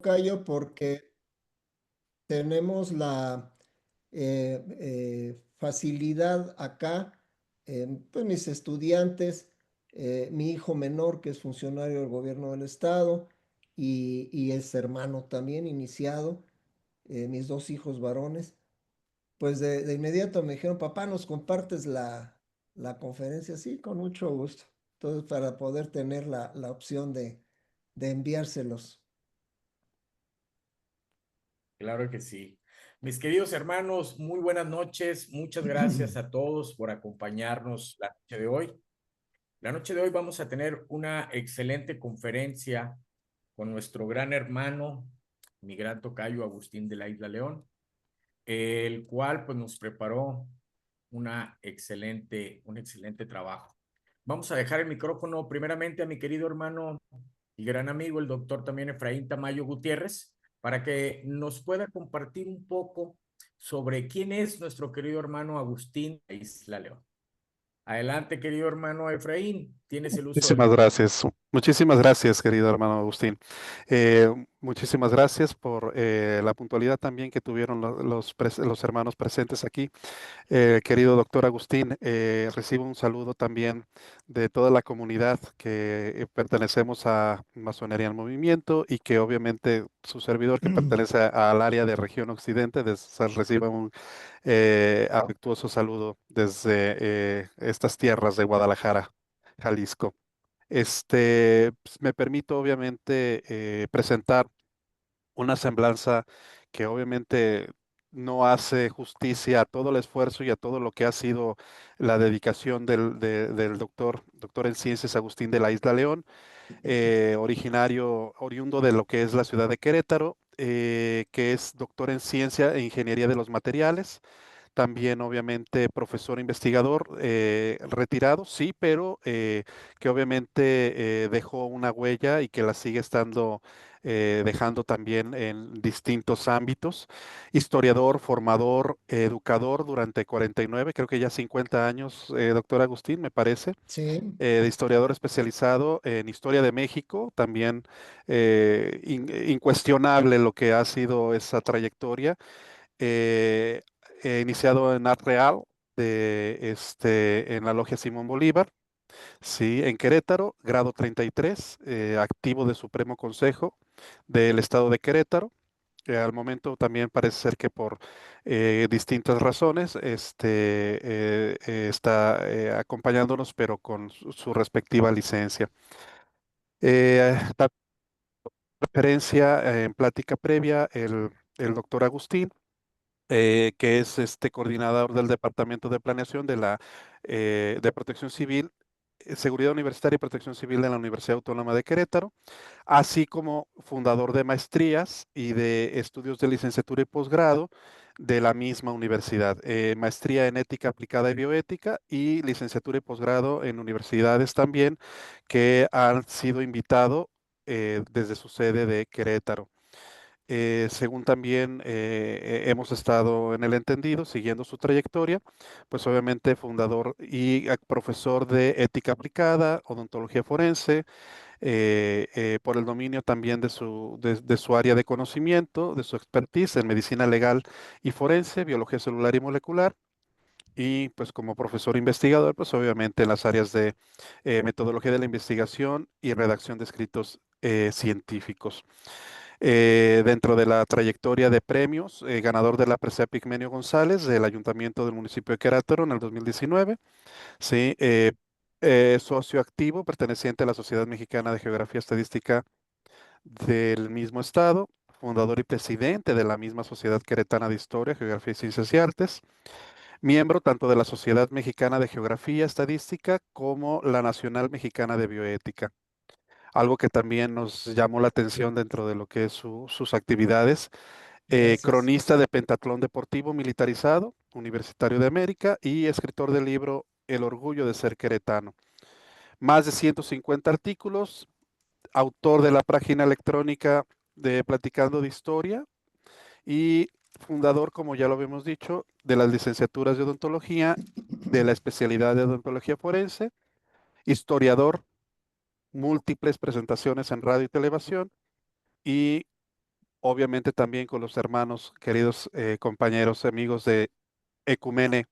tocayo, porque tenemos la facilidad acá, pues mis estudiantes, mi hijo menor que es funcionario del gobierno del estado y es hermano también iniciado, mis dos hijos varones, pues de inmediato me dijeron, papá, ¿nos compartes la conferencia? Sí, con mucho gusto. Entonces, para poder tener la opción de enviárselos. Claro que sí. Mis queridos hermanos, muy buenas noches. Muchas gracias a todos por acompañarnos la noche de hoy. La noche de hoy vamos a tener una excelente conferencia con nuestro gran hermano, mi gran tocayo Agustín de la Isla León, el cual pues nos preparó un excelente trabajo. Vamos a dejar el micrófono primeramente a mi querido hermano y gran amigo, el doctor también Efraín Tamayo Gutiérrez, para que nos pueda compartir un poco sobre quién es nuestro querido hermano Agustín de Isla León. Adelante, querido hermano Efraín, tienes el uso del Muchísimas micrófono. gracias. Muchísimas gracias, querido hermano Agustín. Eh, Muchísimas gracias por la puntualidad también que tuvieron los hermanos presentes aquí. Querido doctor Agustín, recibo un saludo también de toda la comunidad que pertenecemos a Masonería en Movimiento y que obviamente su servidor que pertenece al área de región occidente recibe un afectuoso saludo desde estas tierras de Guadalajara, Jalisco. Pues, me permito obviamente presentar una semblanza que obviamente no hace justicia a todo el esfuerzo y a todo lo que ha sido la dedicación del doctor en ciencias Agustín de la Isla León, oriundo de lo que es la ciudad de Querétaro, que es doctor en ciencia e ingeniería de los materiales. También, obviamente, profesor investigador retirado, sí, pero que obviamente dejó una huella y que la sigue estando dejando también en distintos ámbitos. Historiador, formador, educador durante 49, creo que ya 50 años, doctor Agustín, me parece. Sí, De historiador especializado en historia de México, también incuestionable lo que ha sido esa trayectoria. eh, Iniciado en Art Real, en la Logia Simón Bolívar, sí, en Querétaro, grado 33, activo de Supremo Consejo del Estado de Querétaro. Al momento también parece ser que por distintas razones está acompañándonos, pero con su respectiva licencia. La referencia en plática previa, el doctor Agustín, que es este coordinador del Departamento de Planeación de Protección Civil, Seguridad Universitaria y Protección Civil de la Universidad Autónoma de Querétaro, así como fundador de maestrías y de estudios de licenciatura y posgrado de la misma universidad, maestría en ética aplicada y bioética y licenciatura y posgrado en universidades también que han sido invitados desde su sede de Querétaro. Según también hemos estado en el entendido, siguiendo su trayectoria, pues obviamente fundador y profesor de ética aplicada, odontología forense, por el dominio también de su área de conocimiento, de su expertise en medicina legal y forense, biología celular y molecular. Y pues como profesor investigador, pues obviamente en las áreas de metodología de la investigación y redacción de escritos científicos. Dentro de la trayectoria de premios, ganador de la presea Pigmenio González del Ayuntamiento del municipio de Querétaro en el 2019, sí, socio activo perteneciente a la Sociedad Mexicana de Geografía Estadística del mismo estado, fundador y presidente de la misma Sociedad Queretana de Historia, Geografía y Ciencias y Artes, miembro tanto de la Sociedad Mexicana de Geografía Estadística como la Nacional Mexicana de Bioética. Algo que también nos llamó la atención dentro de lo que es sus actividades, gracias. cronista de pentatlón deportivo militarizado, Universitario de América y escritor del libro El orgullo de ser queretano. Más de 150 artículos, autor de la página electrónica de Platicando de Historia y fundador, como ya lo habíamos dicho, de las licenciaturas de odontología, de la especialidad de odontología forense, historiador, múltiples presentaciones en radio y televisión y obviamente también con los hermanos, queridos compañeros, amigos de Ecumene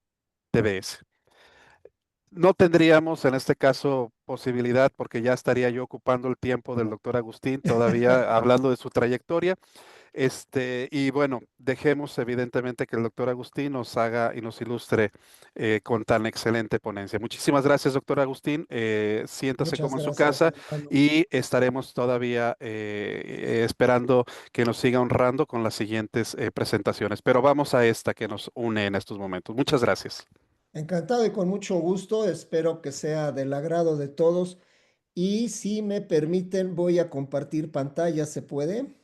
TVS. No tendríamos en este caso posibilidad, porque ya estaría yo ocupando el tiempo del doctor Agustín, todavía hablando de su trayectoria. Y bueno, dejemos evidentemente que el doctor Agustín nos haga y nos ilustre con tan excelente ponencia. Muchísimas gracias, doctor Agustín. Siéntase Muchas como en su gracias, casa hermano. y estaremos todavía esperando que nos siga honrando con las siguientes presentaciones. Pero vamos a esta que nos une en estos momentos. Muchas gracias. Encantado y con mucho gusto. Espero que sea del agrado de todos. Y si me permiten, voy a compartir pantalla. ¿Se puede?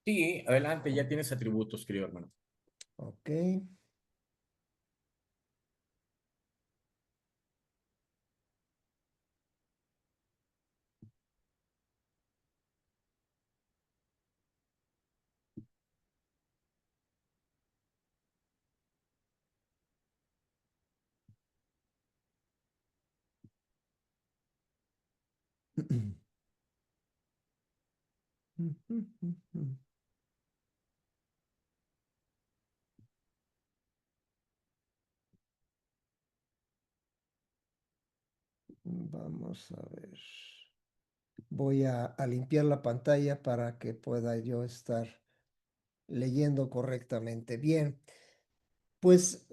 Sí, adelante, ya tienes atributos, querido hermano. Ok. Vamos a ver. Voy a limpiar la pantalla para que pueda yo estar leyendo correctamente. Bien, pues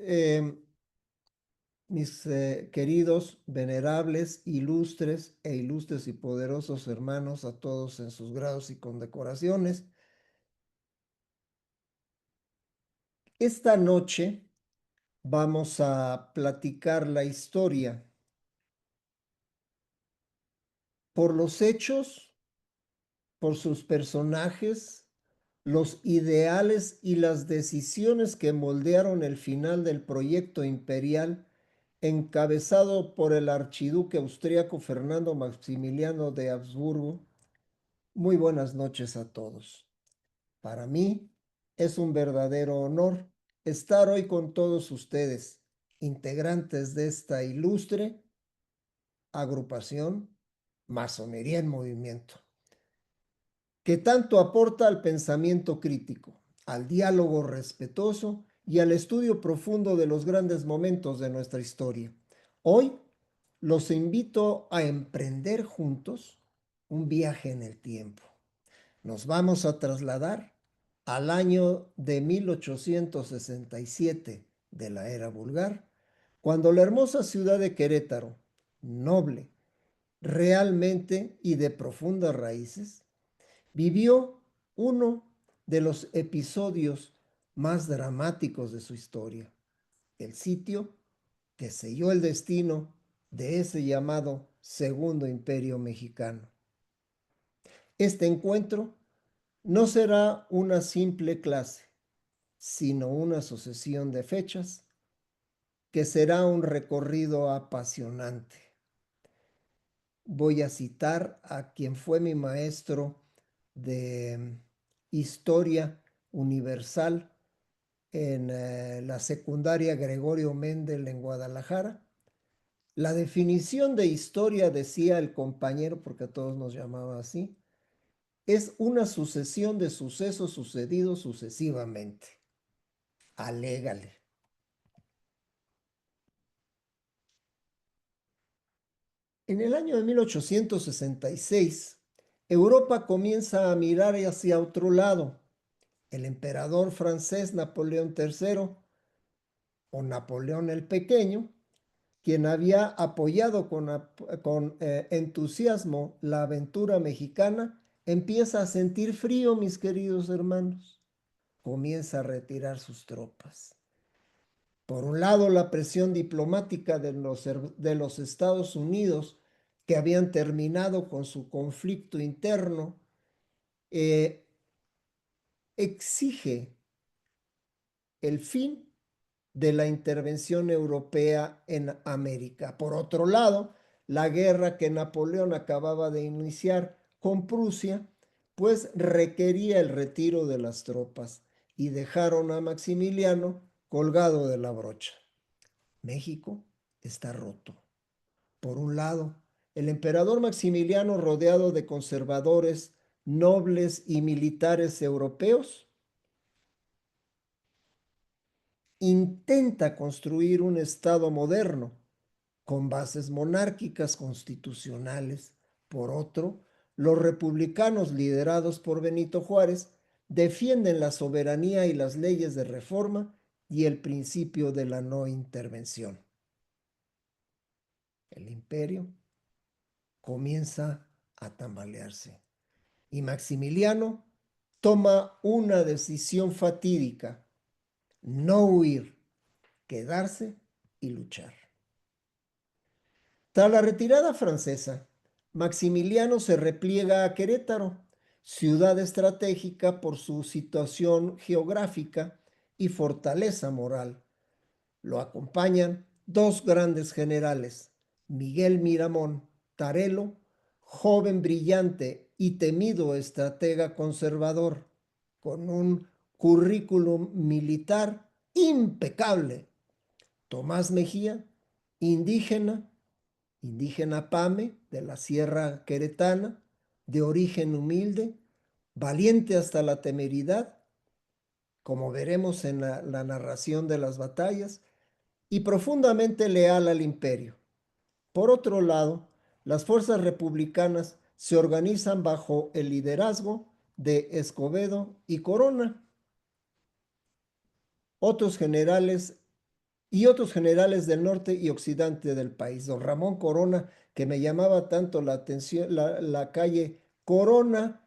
mis queridos, venerables, ilustres e ilustres y poderosos hermanos, a todos en sus grados y condecoraciones, esta noche vamos a platicar la historia por los hechos, por sus personajes, los ideales y las decisiones que moldearon el final del proyecto imperial encabezado por el archiduque austríaco Fernando Maximiliano de Habsburgo. Muy buenas noches a todos. Para mí es un verdadero honor estar hoy con todos ustedes, integrantes de esta ilustre agrupación Masonería en Movimiento, que tanto aporta al pensamiento crítico, al diálogo respetuoso y al estudio profundo de los grandes momentos de nuestra historia. Hoy los invito a emprender juntos un viaje en el tiempo. Nos vamos a trasladar al año de 1867 de la era vulgar, cuando la hermosa ciudad de Querétaro, noble, realmente y de profundas raíces, vivió uno de los episodios más dramáticos de su historia, el sitio que selló el destino de ese llamado Segundo Imperio Mexicano. Este encuentro no será una simple clase, sino una sucesión de fechas que será un recorrido apasionante. Voy a citar a quien fue mi maestro de Historia Universal en la secundaria Gregorio Mendel en Guadalajara. La definición de historia, decía el compañero, porque a todos nos llamaba así, es una sucesión de sucesos sucedidos sucesivamente. Alégale. En el año de 1866, Europa comienza a mirar hacia otro lado. El emperador francés Napoleón III, o Napoleón el Pequeño, quien había apoyado con entusiasmo la aventura mexicana, empieza a sentir frío, mis queridos hermanos. Comienza a retirar sus tropas. Por un lado, la presión diplomática de los Estados Unidos, que habían terminado con su conflicto interno, eh, exige el fin de la intervención europea en América. Por otro lado, la guerra que Napoleón acababa de iniciar con Prusia, pues requería el retiro de las tropas y dejaron a Maximiliano colgado de la brocha. México está roto. Por un lado, el emperador Maximiliano, rodeado de conservadores nobles y militares europeos, intenta construir un Estado moderno con bases monárquicas constitucionales. Por otro, los republicanos liderados por Benito Juárez defienden la soberanía y las leyes de reforma y el principio de la no intervención. El imperio comienza a tambalearse y Maximiliano toma una decisión fatídica: no huir, quedarse y luchar. Tras la retirada francesa, Maximiliano se repliega a Querétaro, ciudad estratégica por su situación geográfica y fortaleza moral. Lo acompañan dos grandes generales: Miguel Miramón Tarelo, joven brillante y temido estratega conservador, con un currículum militar impecable; Tomás Mejía, indígena pame de la Sierra Queretana, de origen humilde, valiente hasta la temeridad, como veremos en la narración de las batallas, y profundamente leal al imperio. Por otro lado, las fuerzas republicanas se organizan bajo el liderazgo de Escobedo y Corona. Otros generales otros generales del norte y occidente del país. Don Ramón Corona, que me llamaba tanto la atención, la calle Corona,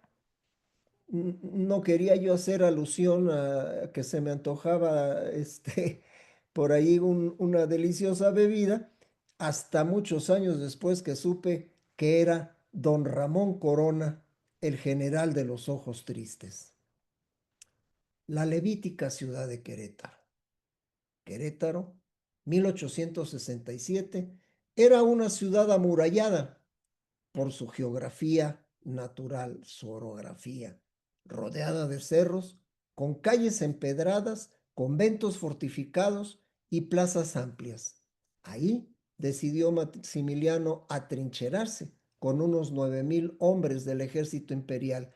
no quería yo hacer alusión a que se me antojaba por ahí una deliciosa bebida, hasta muchos años después que supe que era don Ramón Corona, el general de los ojos tristes. La levítica ciudad de Querétaro. Querétaro, 1867, era una ciudad amurallada por su geografía natural, su orografía, rodeada de cerros, con calles empedradas, conventos fortificados y plazas amplias. Ahí decidió Maximiliano atrincherarse con unos 9,000 hombres del ejército imperial.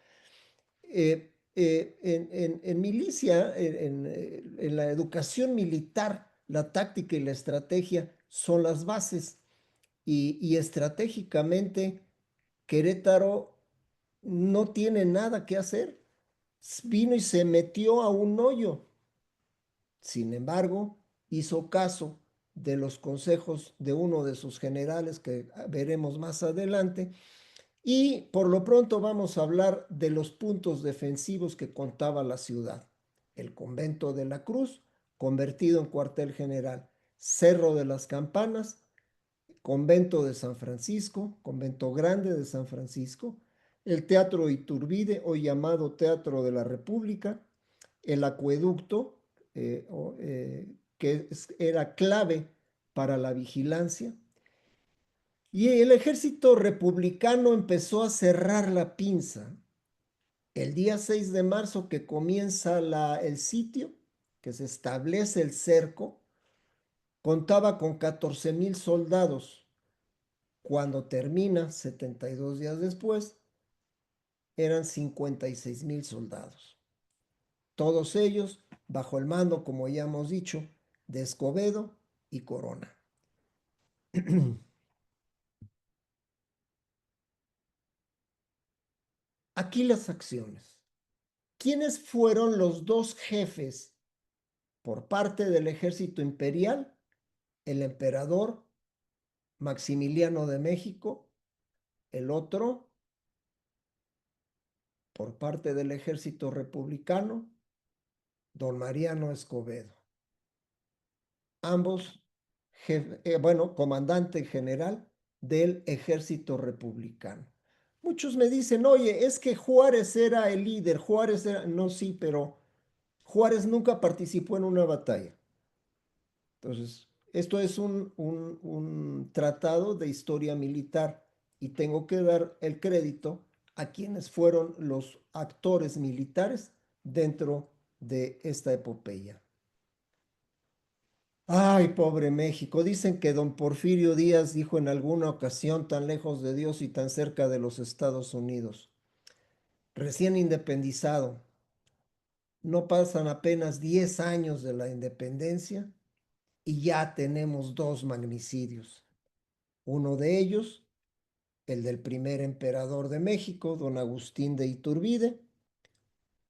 En milicia, en la educación militar, la táctica y la estrategia son las bases. Y estratégicamente, Querétaro no tiene nada que hacer. Vino y se metió a un hoyo. Sin embargo, hizo caso de los consejos de uno de sus generales, que veremos más adelante, y por lo pronto vamos a hablar de los puntos defensivos que contaba la ciudad. El convento de la Cruz, convertido en cuartel general; Cerro de las Campanas, convento de San Francisco, convento grande de San Francisco; el Teatro Iturbide, hoy llamado Teatro de la República; el acueducto, que era clave para la vigilancia. Y el ejército republicano empezó a cerrar la pinza. El día 6 de marzo, que comienza el sitio, que se establece el cerco, contaba con 14,000 soldados. Cuando termina, 72 días después, eran 56,000 soldados. Todos ellos bajo el mando, como ya hemos dicho, de Escobedo y Corona. Aquí las acciones. ¿Quiénes fueron los dos jefes por parte del ejército imperial? El emperador Maximiliano de México; el otro, por parte del ejército republicano, don Mariano Escobedo. Ambos, comandante general del ejército republicano. Muchos me dicen: oye, es que Juárez era el líder, Juárez era... No, sí, pero Juárez nunca participó en una batalla. Entonces, esto es un tratado de historia militar y tengo que dar el crédito a quienes fueron los actores militares dentro de esta epopeya. Ay, pobre México. Dicen que don Porfirio Díaz dijo en alguna ocasión: tan lejos de Dios y tan cerca de los Estados Unidos. recién independizado. No pasan apenas 10 años de la independencia y ya tenemos 2 magnicidios. Uno de ellos, el del primer emperador de México, don Agustín de Iturbide,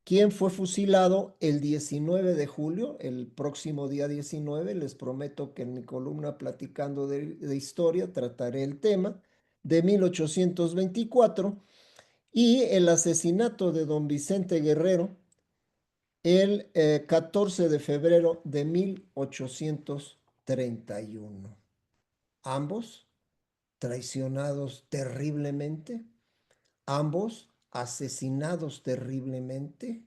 quien fue fusilado el 19 de julio, el próximo día 19. Les prometo que en mi columna Platicando de Historia trataré el tema, de 1824, y el asesinato de don Vicente Guerrero el 14 de febrero de 1831. Ambos traicionados terriblemente, ambos asesinados terriblemente,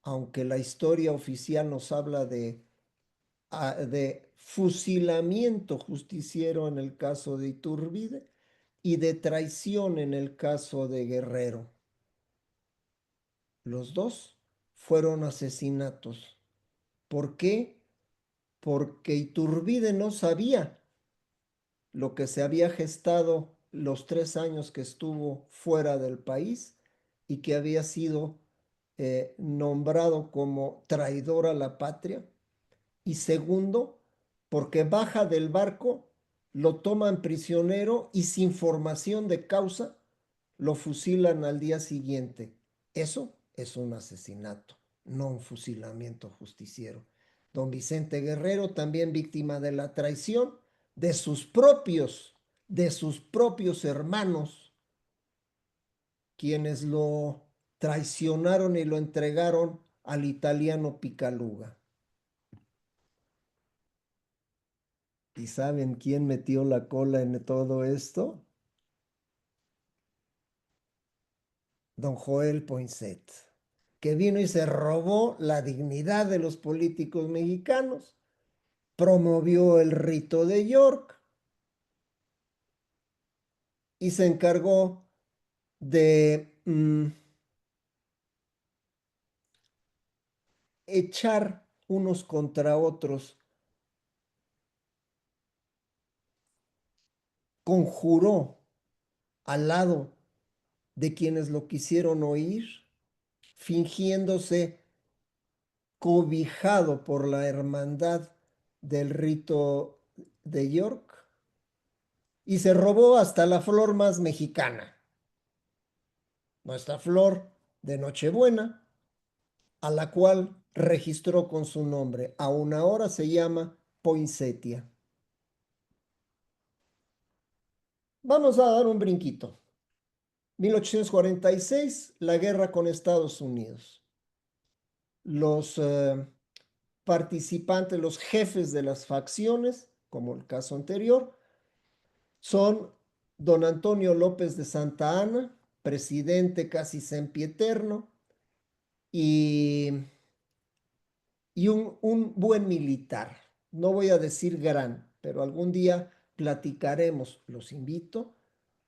aunque la historia oficial nos habla de fusilamiento justiciero en el caso de Iturbide y de traición en el caso de Guerrero. Los dos fueron asesinatos. ¿Por qué? Porque Iturbide no sabía lo que se había gestado los 3 años que estuvo fuera del país y que había sido nombrado como traidor a la patria. Y segundo, porque baja del barco, lo toman prisionero y sin formación de causa lo fusilan al día siguiente. Eso es un asesinato, no un fusilamiento justiciero. Don Vicente Guerrero, también víctima de la traición de sus propios hermanos, quienes lo traicionaron y lo entregaron al italiano Picaluga. ¿Y saben quién metió la cola en todo esto? Don Joel Poinsett, que vino y se robó la dignidad de los políticos mexicanos, promovió el rito de York y se encargó de echar unos contra otros. Conjuró al lado de quienes lo quisieron oír, fingiéndose cobijado por la hermandad del rito de York, y se robó hasta la flor más mexicana, nuestra flor de Nochebuena, a la cual registró con su nombre. Aún ahora se llama poinsettia. Vamos a dar un brinquito. 1846, la guerra con Estados Unidos. Los participantes, los jefes de las facciones, como el caso anterior, son don Antonio López de Santa Anna, presidente casi sempiterno, y, y un buen militar. No voy a decir gran, pero algún día platicaremos, los invito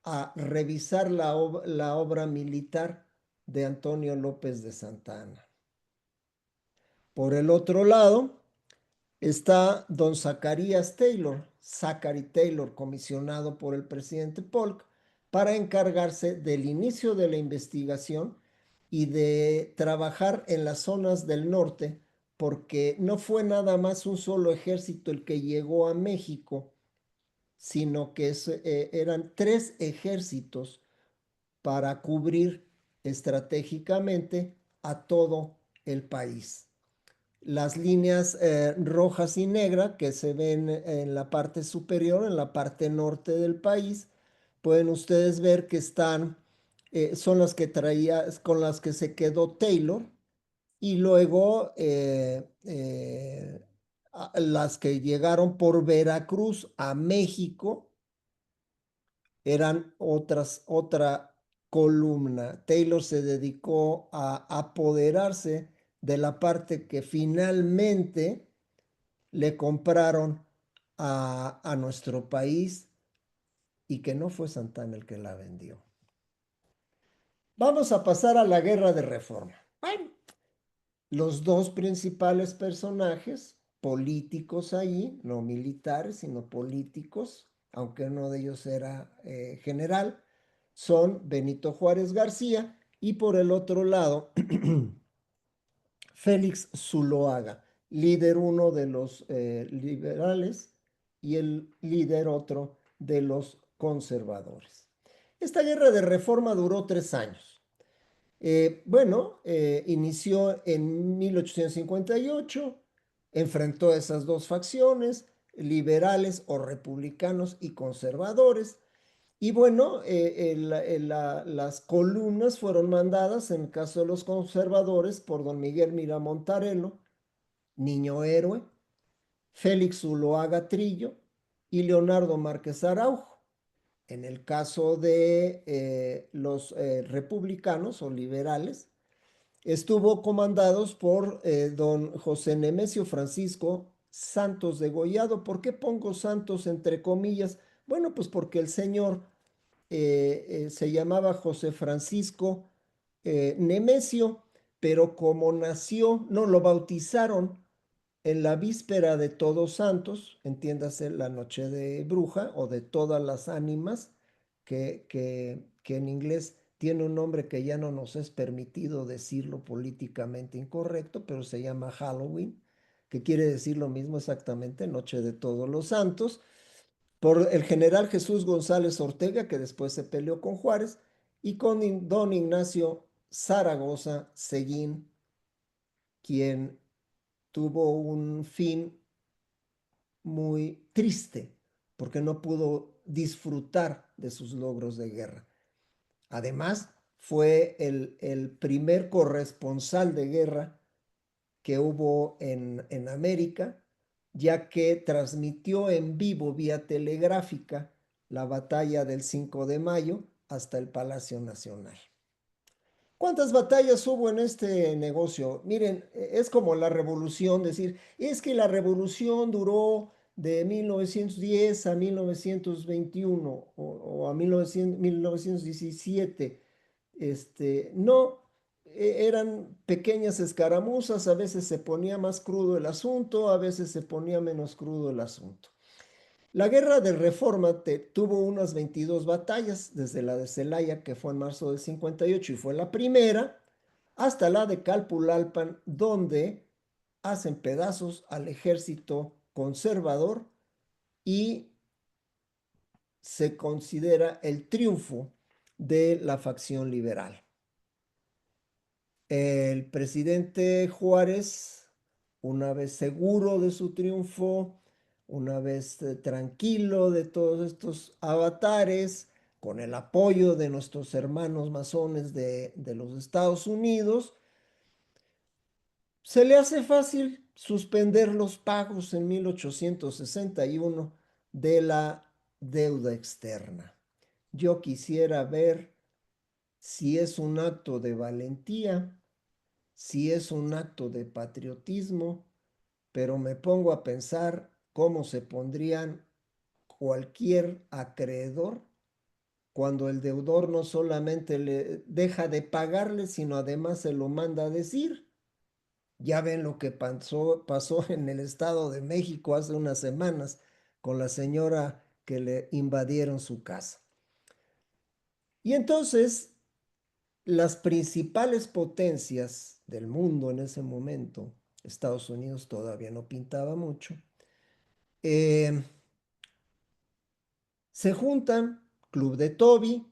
a revisar la obra militar de Antonio López de Santa Anna. Por el otro lado, está don Zacarías Taylor, Zachary Taylor, comisionado por el presidente Polk para encargarse del inicio de la investigación y de trabajar en las zonas del norte, porque no fue nada más un solo ejército el que llegó a México, sino que eran 3 ejércitos para cubrir estratégicamente a todo el país. Las líneas rojas y negras que se ven en la parte superior, en la parte norte del país, pueden ustedes ver que son las que con las que se quedó Taylor, y luego las que llegaron por Veracruz a México eran otra columna. Taylor se dedicó a apoderarse de la parte que finalmente le compraron a nuestro país y que no fue Santana el que la vendió. Vamos a pasar a la Guerra de Reforma. Bueno, los 2 principales personajes políticos ahí, no militares, sino políticos, aunque uno de ellos era general, son Benito Juárez García y por el otro lado, Félix Zuloaga, líder uno de los liberales y el líder otro de los conservadores. Esta guerra de reforma duró 3 años. Inició en 1858, enfrentó a esas dos facciones, liberales o republicanos y conservadores. Y bueno, las columnas fueron mandadas, en el caso de los conservadores, por don Miguel Miramontarelo, Niño Héroe, Félix Zuloaga Trillo y Leonardo Márquez Araujo. En el caso de los republicanos o liberales, estuvo comandados por don José Nemesio Francisco Santos de Gollado. ¿Por qué pongo Santos entre comillas? Bueno, pues porque el señor se llamaba José Francisco Nemesio, pero como nació, no lo bautizaron en la víspera de Todos Santos, entiéndase la noche de bruja o de todas las ánimas, que en inglés tiene un nombre que ya no nos es permitido decirlo políticamente incorrecto, pero se llama Halloween, que quiere decir lo mismo exactamente, Noche de Todos los Santos, por el general Jesús González Ortega, que después se peleó con Juárez, y con don Ignacio Zaragoza Seguín, quien tuvo un fin muy triste porque no pudo disfrutar de sus logros de guerra. Además, fue el primer corresponsal de guerra que hubo en América, ya que transmitió en vivo vía telegráfica la batalla del 5 de mayo hasta el Palacio Nacional. ¿Cuántas batallas hubo en este negocio? Miren, es como la revolución, decir, es que la revolución duró de 1910 a 1921 o a 1917. No, eran pequeñas escaramuzas, a veces se ponía más crudo el asunto, a veces se ponía menos crudo el asunto. La guerra de Reforma tuvo unas 22 batallas, desde la de Celaya, que fue en marzo del 58 y fue la primera, hasta la de Calpulalpan, donde hacen pedazos al ejército conservador y se considera el triunfo de la facción liberal. El presidente Juárez, una vez seguro de su triunfo, una vez tranquilo de todos estos avatares, con el apoyo de nuestros hermanos masones de los Estados Unidos, se le hace fácil suspender los pagos en 1861 de la deuda externa. Yo quisiera ver si es un acto de valentía, si es un acto de patriotismo, pero me pongo a pensar cómo se pondrían cualquier acreedor cuando el deudor no solamente le deja de pagarle, sino además se lo manda a decir. Ya ven lo que pasó en el Estado de México hace unas semanas con la señora que le invadieron su casa. Y entonces las principales potencias del mundo en ese momento, Estados Unidos todavía no pintaba mucho, eh, se juntan, Club de Toby,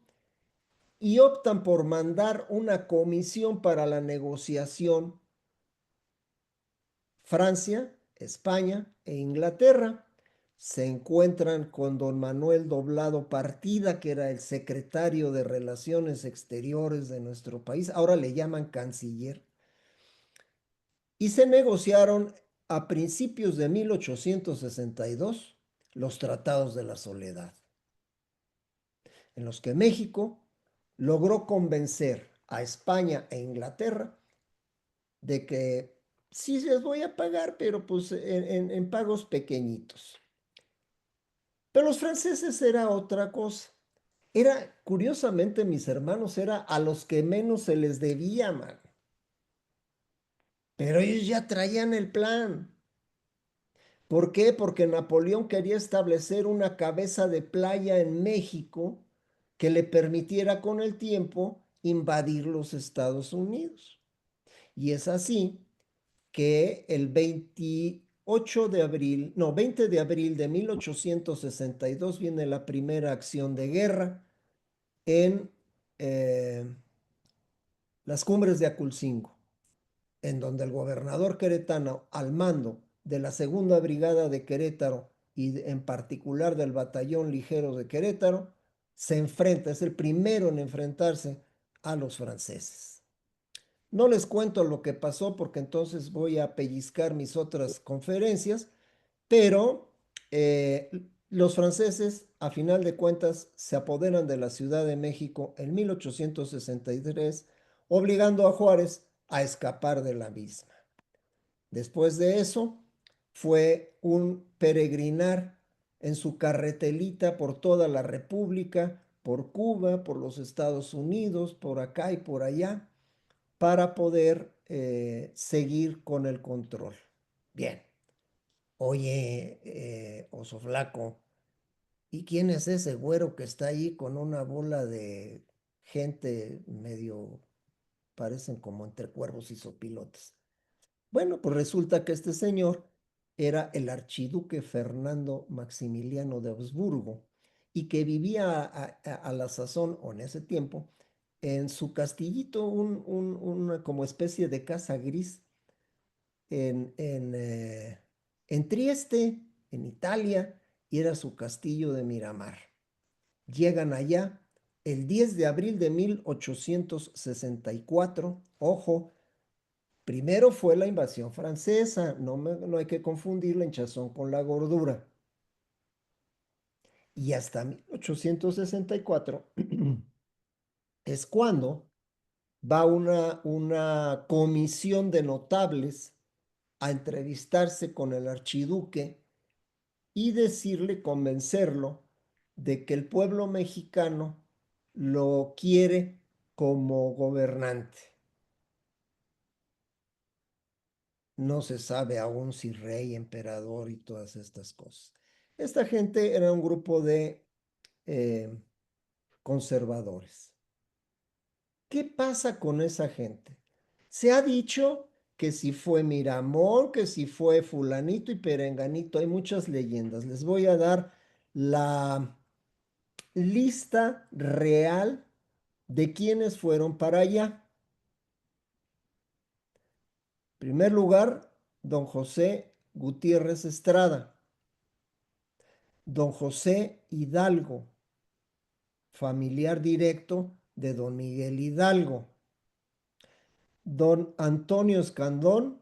y optan por mandar una comisión para la negociación Francia, España e Inglaterra. Se encuentran con don Manuel Doblado Partida, que era el secretario de Relaciones Exteriores de nuestro país, ahora le llaman canciller, y se negociaron a principios de 1862 los tratados de la Soledad, en los que México logró convencer a España e Inglaterra de que sí les voy a pagar, pero pues en pagos pequeñitos. Pero los franceses era otra cosa. Era, curiosamente, mis hermanos, era a los que menos se les debía, man. Pero ellos ya traían el plan. ¿Por qué? Porque Napoleón quería establecer una cabeza de playa en México que le permitiera con el tiempo invadir los Estados Unidos. Y es así que el 28 de abril, no, 20 de abril de 1862 viene la primera acción de guerra en las cumbres de Aculcingo, en donde el gobernador queretano, al mando de la segunda brigada de Querétaro y en particular del batallón ligero de Querétaro, se enfrenta, es el primero en enfrentarse a los franceses. No les cuento lo que pasó porque entonces voy a pellizcar mis otras conferencias, pero los franceses, a final de cuentas, se apoderan de la Ciudad de México en 1863, obligando a Juárez a escapar de la misma. Después de eso, fue un peregrinar en su carretelita por toda la República, por Cuba, por los Estados Unidos, por acá y por allá, para poder seguir con el control. Bien. Oye, oso flaco, ¿y quién es ese güero que está ahí con una bola de gente medio, parecen como entre cuervos y sopilotes? Bueno, pues resulta que este señor era el archiduque Fernando Maximiliano de Habsburgo y que vivía a la sazón, o en ese tiempo, en su castillito, una como especie de casa gris en Trieste, en Italia, y era su castillo de Miramar. Llegan allá el 10 de abril de 1864. Ojo, primero fue la invasión francesa, no hay que confundir la hinchazón con la gordura. Y hasta 1864 es cuando va una comisión de notables a entrevistarse con el archiduque y decirle, convencerlo de que el pueblo mexicano lo quiere como gobernante. No se sabe aún si rey, emperador y todas estas cosas. Esta gente era un grupo de eh, conservadores. ¿Qué pasa con esa gente? Se ha dicho que si fue Miramón, que si fue fulanito y perenganito, hay muchas leyendas. Les voy a dar la lista real de quienes fueron para allá. En primer lugar, don José Gutiérrez Estrada, don José Hidalgo, familiar directo de don Miguel Hidalgo, don Antonio Escandón,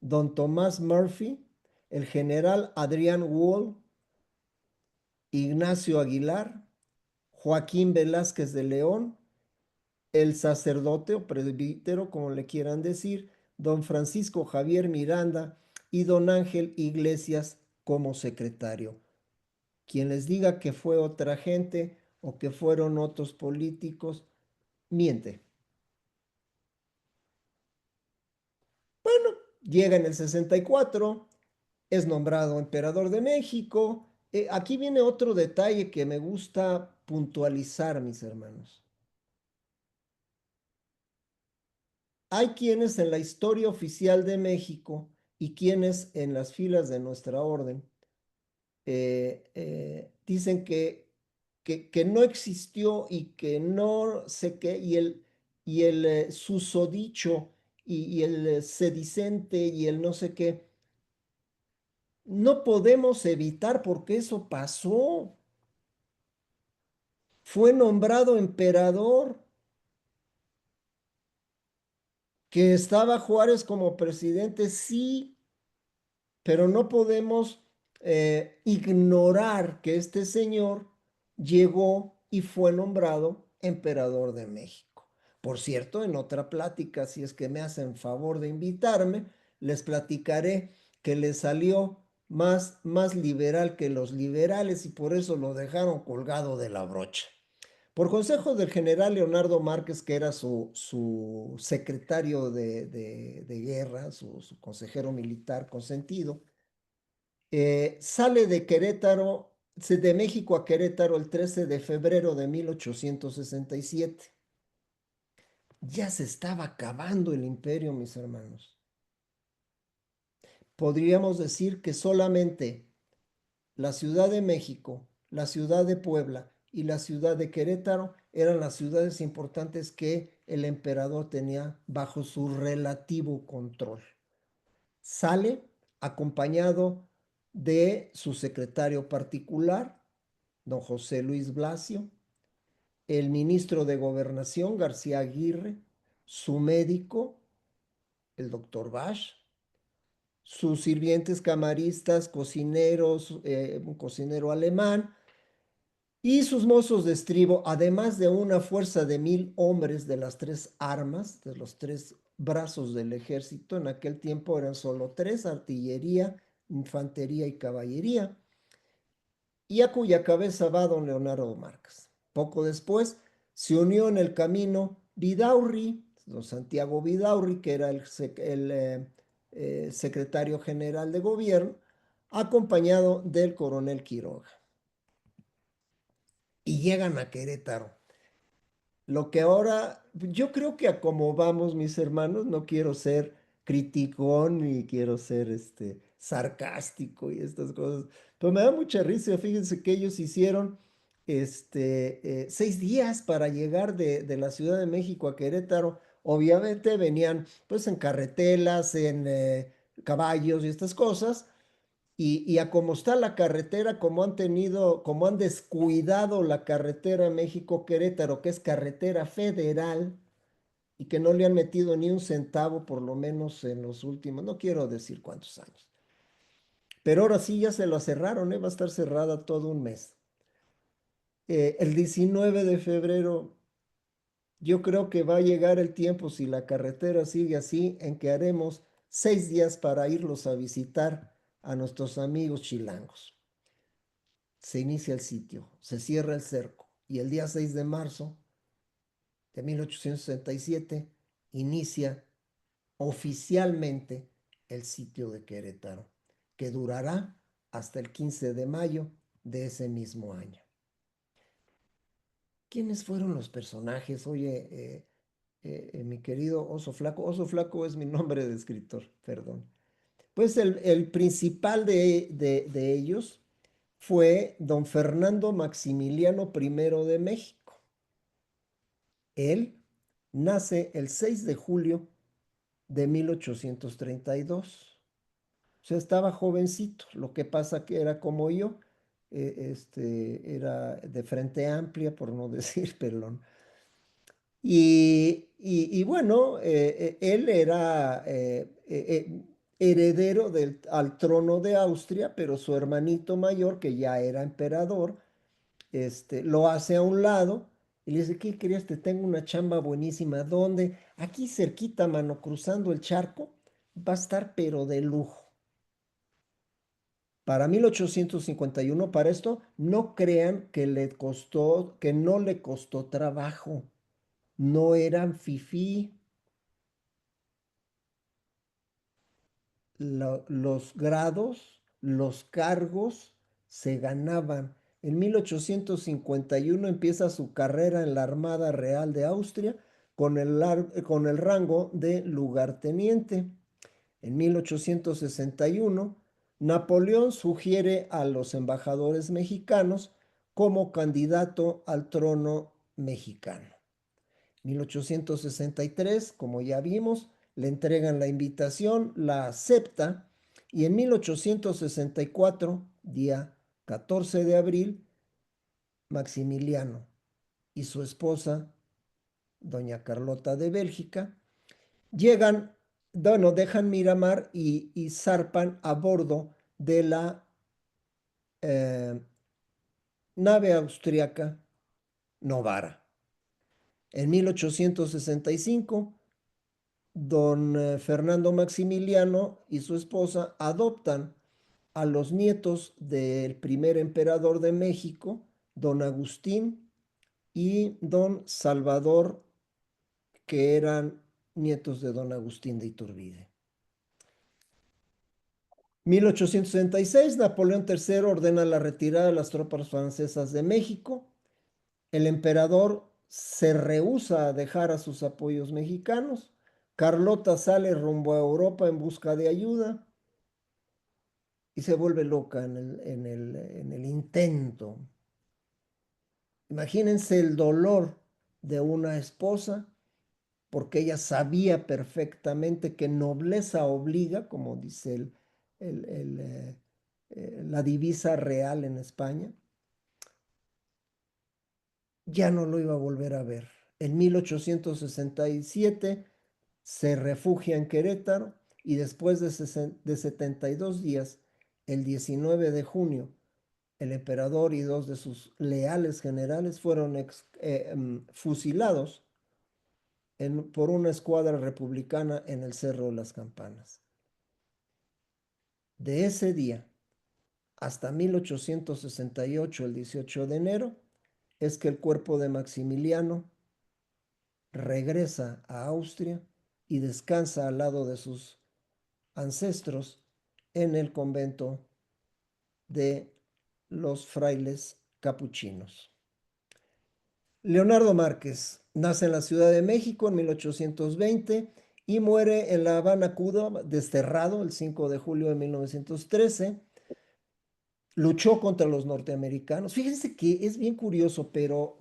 don Tomás Murphy, el general Adrián Wall, Ignacio Aguilar, Joaquín Velázquez de León, el sacerdote o presbítero, como le quieran decir, don Francisco Javier Miranda y don Ángel Iglesias como secretario. Quien les diga que fue otra gente o que fueron otros políticos, miente. Bueno, llega en el 64, es nombrado emperador de México. Aquí viene otro detalle que me gusta puntualizar, mis hermanos. Hay quienes en la historia oficial de México y quienes en las filas de nuestra orden dicen que no existió y que no sé qué, y el susodicho y el sedicente y el no sé qué. No podemos evitar porque eso pasó. Fue nombrado emperador, que estaba Juárez como presidente, sí, pero no podemos ignorar que este señor llegó y fue nombrado emperador de México. Por cierto, en otra plática, si es que me hacen favor de invitarme, les platicaré que le salió más liberal que los liberales y por eso lo dejaron colgado de la brocha. Por consejo del general Leonardo Márquez, que era su secretario de guerra, su consejero militar consentido, sale de Querétaro, de México a Querétaro el 13 de febrero de 1867. Ya se estaba acabando el imperio, mis hermanos. Podríamos decir que solamente la Ciudad de México, la Ciudad de Puebla y la Ciudad de Querétaro eran las ciudades importantes que el emperador tenía bajo su relativo control. Sale acompañado de su secretario particular, don José Luis Blasio, el ministro de Gobernación, García Aguirre, su médico, el doctor Bash, sus sirvientes camaristas, cocineros, un cocinero alemán, y sus mozos de estribo, además de una fuerza de 1000 hombres de las 3 armas, de los 3 brazos del ejército. En aquel tiempo eran solo 3: artillería, infantería y caballería, y a cuya cabeza va don Leonardo Márquez. Poco después se unió en el camino Vidaurri, don Santiago Vidaurri, que era el secretario general de gobierno, acompañado del coronel Quiroga. Y llegan a Querétaro. Lo que ahora, yo creo que a como vamos, mis hermanos, no quiero ser criticón ni quiero ser sarcástico y estas cosas, pero me da mucha risa. Fíjense que ellos hicieron 6 días para llegar de la Ciudad de México a Querétaro. Obviamente venían pues en carretelas, en caballos y estas cosas, y a cómo está la carretera, como han descuidado la carretera México-Querétaro, que es carretera federal, y que no le han metido ni un centavo, por lo menos en los últimos, no quiero decir cuántos años. Pero ahora sí ya se lo cerraron, va a estar cerrada todo un mes. El 19 de febrero, yo creo que va a llegar el tiempo, si la carretera sigue así, en que haremos 6 días para irlos a visitar a nuestros amigos chilangos. Se inicia el sitio, se cierra el cerco, y el día 6 de marzo de 1867 inicia oficialmente el sitio de Querétaro, que durará hasta el 15 de mayo de ese mismo año. ¿Quiénes fueron los personajes? Oye, mi querido Oso Flaco es mi nombre de escritor, perdón. Pues el principal de ellos fue don Fernando Maximiliano I de México. Él nace el 6 de julio de 1832. O sea, estaba jovencito. Lo que pasa que era como yo, era de frente amplia, por no decir pelón. Y bueno, él era heredero al trono de Austria, pero su hermanito mayor, que ya era emperador, lo hace a un lado y le dice: ¿qué querías? Te tengo una chamba buenísima. ¿Dónde? Aquí cerquita, mano, cruzando el charco. Va a estar, pero de lujo. Para 1851, para esto, no crean que que no le costó trabajo. No eran fifí. Los grados, los cargos se ganaban. En 1851 empieza su carrera en la Armada Real de Austria con el rango de lugarteniente. En 1861, Napoleón sugiere a los embajadores mexicanos como candidato al trono mexicano. 1863, como ya vimos, le entregan la invitación, la acepta, y en 1864, día 14 de abril, Maximiliano y su esposa, doña Carlota de Bélgica, llegan, bueno, dejan Miramar y zarpan a bordo de la nave austriaca Novara. En 1865, don Fernando Maximiliano y su esposa adoptan a los nietos del primer emperador de México, don Agustín y don Salvador, que eran nietos de don Agustín de Iturbide. 1866, Napoleón III ordena la retirada de las tropas francesas de México. El emperador se rehúsa a dejar a sus apoyos mexicanos. Carlota sale rumbo a Europa en busca de ayuda y se vuelve loca en el intento. Imagínense el dolor de una esposa, porque ella sabía perfectamente que nobleza obliga, como dice el, el, la divisa real en España. Ya no lo iba a volver a ver. En 1867 se refugia en Querétaro y después de 72 días, el 19 de junio, el emperador y dos de sus leales generales fueron fusilados por una escuadra republicana en el Cerro de las Campanas. De ese día hasta 1868, el 18 de enero, es que el cuerpo de Maximiliano regresa a Austria y descansa al lado de sus ancestros en el convento de los frailes capuchinos. Leonardo Márquez nace en la Ciudad de México en 1820 y muere en La Habana, Cuba, desterrado el 5 de julio de 1913. Luchó contra los norteamericanos. Fíjense que es bien curioso, pero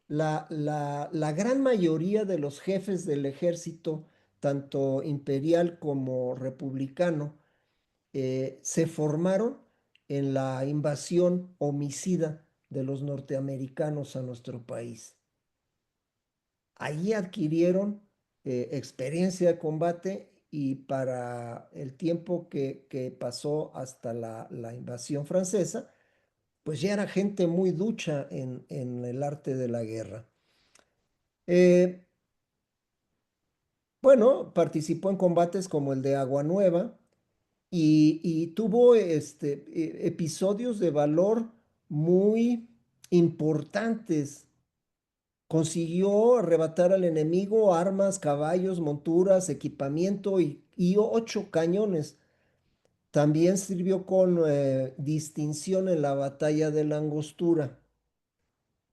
la gran mayoría de los jefes del ejército, tanto imperial como republicano, se formaron en la invasión homicida de los norteamericanos a nuestro país. Allí adquirieron experiencia de combate y para el tiempo que pasó hasta la invasión francesa, pues ya era gente muy ducha en el arte de la guerra. Bueno, participó en combates como el de Agua Nueva y tuvo episodios de valor muy importantes. Consiguió arrebatar al enemigo armas, caballos, monturas, equipamiento y 8 cañones. También sirvió con distinción en la batalla de la Angostura,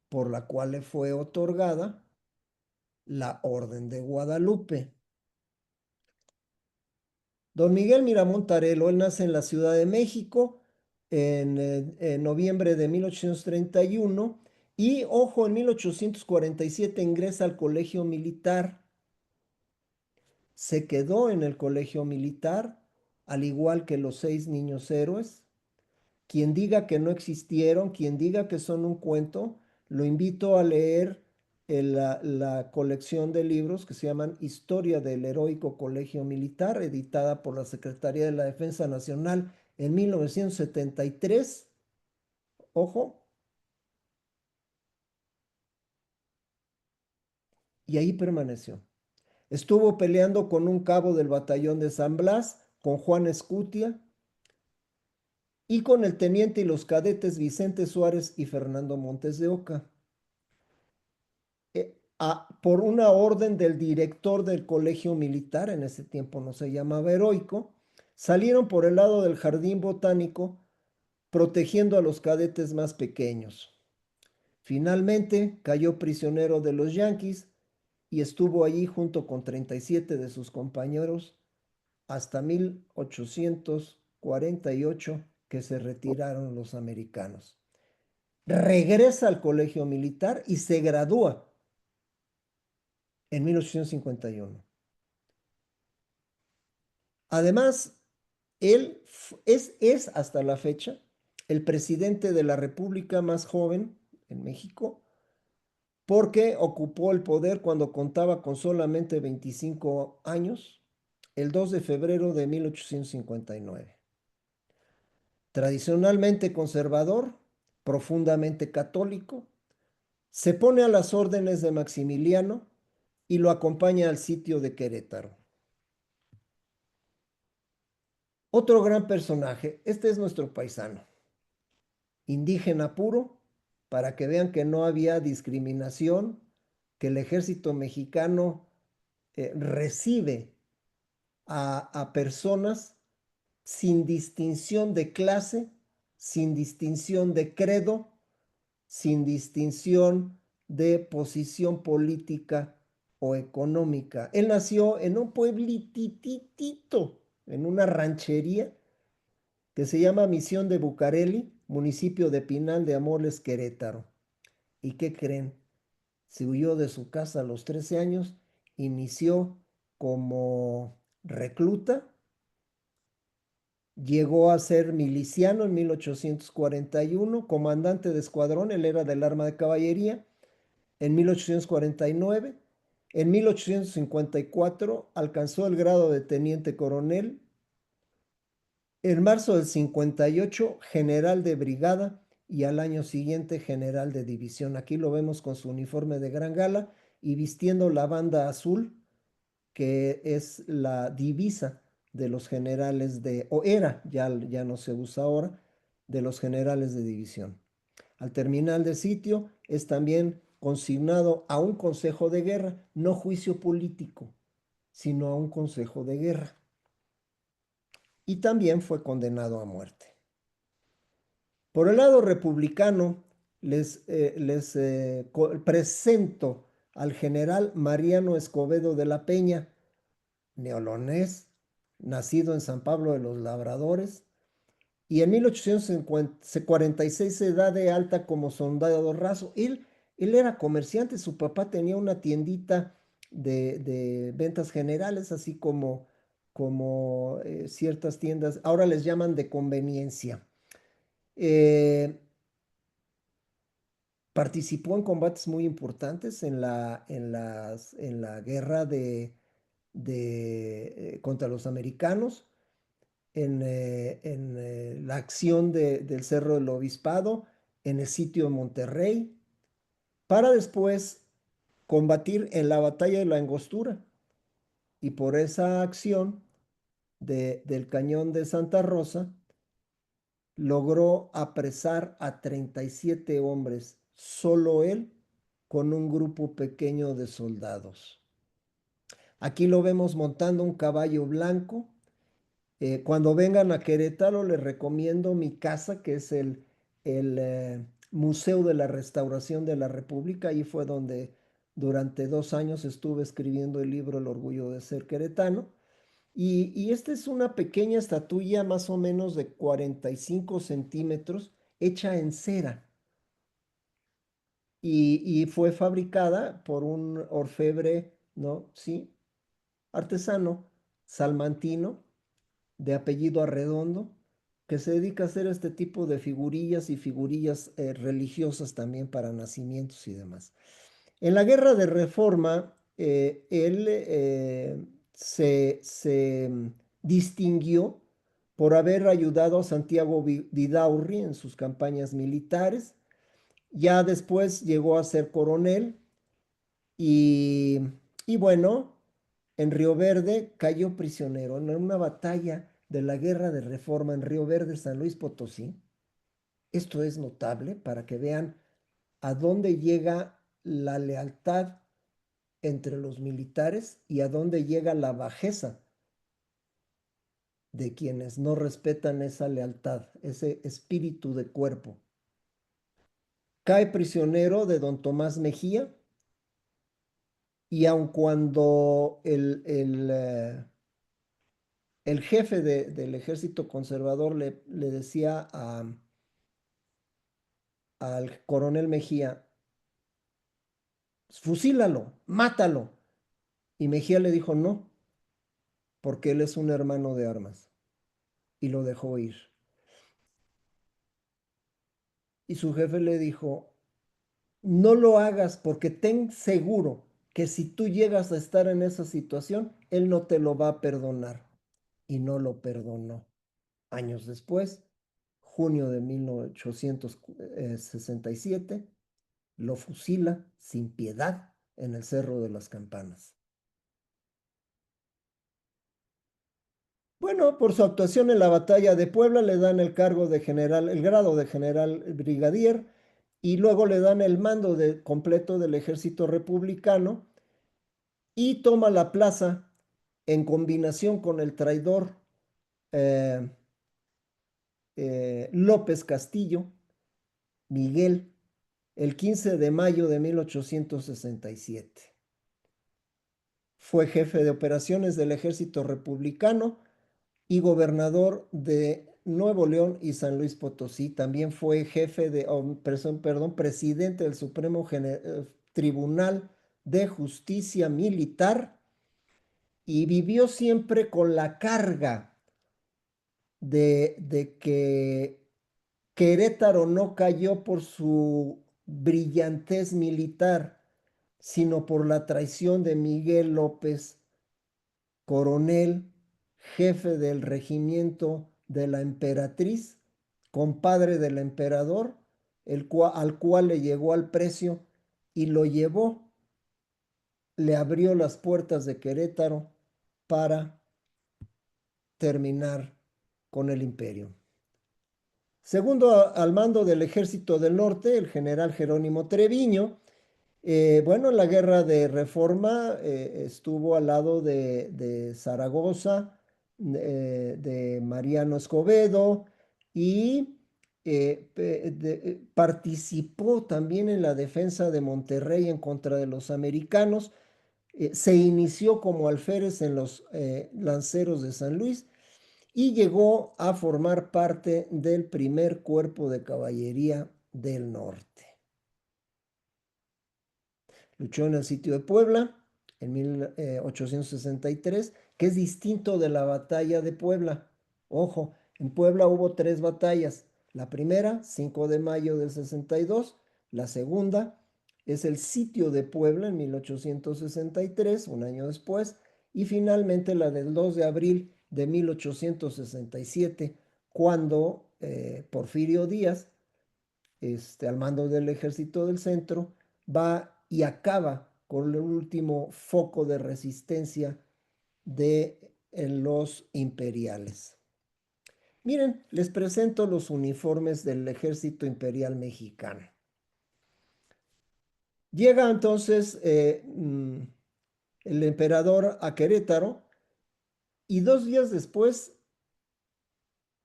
por la cual le fue otorgada la Orden de Guadalupe. Don Miguel Miramón Tarelo, él nace en la Ciudad de México en noviembre de 1831 y, ojo, en 1847 ingresa al colegio militar. Se quedó en el colegio militar, al igual que los 6 niños héroes. Quien diga que no existieron, quien diga que son un cuento, lo invito a leer la colección de libros que se llaman Historia del Heroico Colegio Militar, editada por la Secretaría de la Defensa Nacional en 1973. Ojo. Y ahí permaneció. Estuvo peleando con un cabo del batallón de San Blas, con Juan Escutia, y con el teniente y los cadetes Vicente Suárez y Fernando Montes de Oca. Por una orden del director del colegio militar, en ese tiempo no se llamaba heroico, salieron por el lado del jardín botánico protegiendo a los cadetes más pequeños. Finalmente cayó prisionero de los yanquis y estuvo allí junto con 37 de sus compañeros hasta 1848, que se retiraron los americanos. Regresa al colegio militar y se gradúa en 1851. Además, él es hasta la fecha el presidente de la república más joven en México, porque ocupó el poder cuando contaba con solamente 25 años, el 2 de febrero de 1859. Tradicionalmente conservador, profundamente católico, se pone a las órdenes de Maximiliano y lo acompaña al sitio de Querétaro. Otro gran personaje, este es nuestro paisano, indígena puro, para que vean que no había discriminación, que el ejército mexicano recibe a personas sin distinción de clase, sin distinción de credo, sin distinción de posición política o económica. Él nació en un pueblititito, en una ranchería que se llama Misión de Bucareli, municipio de Pinal de Amoles, Querétaro. ¿Y qué creen? Se huyó de su casa a los 13 años, inició como recluta, llegó a ser miliciano en 1841, comandante de escuadrón, él era del arma de caballería, en 1849. En 1854 alcanzó el grado de teniente coronel. En marzo del 58, general de brigada, y al año siguiente general de división. Aquí lo vemos con su uniforme de gran gala y vistiendo la banda azul, que es la divisa de los generales o era, ya no se usa ahora, de los generales de división. Al terminar el sitio es también consignado a un consejo de guerra, no juicio político, sino a un consejo de guerra. Y también fue condenado a muerte. Por el lado republicano, les presento al general Mariano Escobedo de la Peña, neolonés, nacido en San Pablo de los Labradores, y en 1846 se da de alta como soldado raso. Él era comerciante, su papá tenía una tiendita de ventas generales, así como ciertas tiendas, ahora les llaman de conveniencia. Participó en combates muy importantes en la guerra contra los americanos, en la acción del Cerro del Obispado, en el sitio de Monterrey, para después combatir en la batalla de la Angostura. Y por esa acción del cañón de Santa Rosa, logró apresar a 37 hombres, solo él, con un grupo pequeño de soldados. Aquí lo vemos montando un caballo blanco. Cuando vengan a Querétaro, les recomiendo mi casa, que es el Museo de la Restauración de la República. Ahí fue donde durante 2 años estuve escribiendo el libro El orgullo de ser queretano. Y esta es una pequeña estatuilla más o menos de 45 centímetros, hecha en cera. Y fue fabricada por un orfebre, ¿no? Sí, artesano, salmantino, de apellido Arredondo, que se dedica a hacer este tipo de figurillas y figurillas religiosas también para nacimientos y demás. En la guerra de Reforma, él se distinguió por haber ayudado a Santiago Vidaurri en sus campañas militares. Ya después llegó a ser coronel y, y bueno, en Río Verde cayó prisionero en una batalla de la guerra de Reforma en Río Verde, San Luis Potosí. Esto es notable para que vean a dónde llega la lealtad entre los militares y a dónde llega la bajeza de quienes no respetan esa lealtad, ese espíritu de cuerpo. Cae prisionero de don Tomás Mejía y aun cuando el jefe del ejército conservador le decía al coronel Mejía, fusílalo, mátalo. Y Mejía le dijo no, porque él es un hermano de armas. Y lo dejó ir. Y su jefe le dijo, no lo hagas porque ten seguro que si tú llegas a estar en esa situación, él no te lo va a perdonar. Y no lo perdonó. Años después, junio de 1867, lo fusila sin piedad en el Cerro de las Campanas. Bueno, por su actuación en la batalla de Puebla le dan el cargo de general, el grado de general brigadier, y luego le dan el mando completo del ejército republicano y toma la plaza en combinación con el traidor eh, López Castillo, Miguel, el 15 de mayo de 1867. Fue jefe de operaciones del ejército republicano y gobernador de Nuevo León y San Luis Potosí. También fue jefe de, presidente del Supremo Tribunal de Justicia Militar y vivió siempre con la carga de que Querétaro no cayó por su brillantez militar, sino por la traición de Miguel López, coronel, jefe del regimiento de la emperatriz, compadre del emperador, al cual le llegó al precio y lo llevó, le abrió las puertas de Querétaro para terminar con el imperio. Segundo al mando del Ejército del Norte, el general Jerónimo Treviño. Bueno, en la guerra de Reforma estuvo al lado de Zaragoza, de Mariano Escobedo y participó también en la defensa de Monterrey en contra de los americanos. Se inició como alférez en los lanceros de San Luis y llegó a formar parte del primer cuerpo de caballería del norte. Luchó en el sitio de Puebla en 1863, que es distinto de la batalla de Puebla. Ojo, en Puebla hubo 3 batallas. La primera, 5 de mayo del 62. La segunda es el sitio de Puebla en 1863, un año después. Y finalmente la del 2 de abril de 1867, cuando Porfirio Díaz, al mando del ejército del centro, va y acaba con el último foco de resistencia de los imperiales. Miren, les presento los uniformes del ejército imperial mexicano. Llega entonces el emperador a Querétaro y 2 días después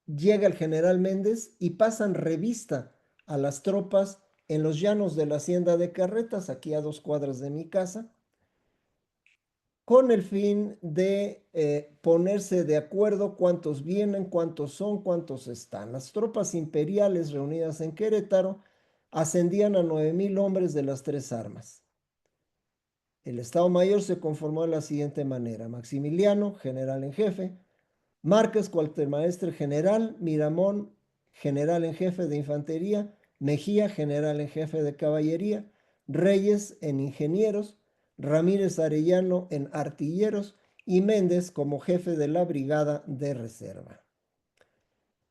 llega el general Méndez y pasan revista a las tropas en los llanos de la hacienda de Carretas, aquí a 2 cuadras de mi casa, con el fin de ponerse de acuerdo cuántos vienen, cuántos son, cuántos están. Las tropas imperiales reunidas en Querétaro ascendían a 9,000 hombres de las 3 armas. El Estado Mayor se conformó de la siguiente manera: Maximiliano, general en jefe; Márquez, cuartelmaestre general; Miramón, general en jefe de infantería; Mejía, general en jefe de caballería; Reyes en ingenieros; Ramírez Arellano en artilleros y Méndez como jefe de la brigada de reserva.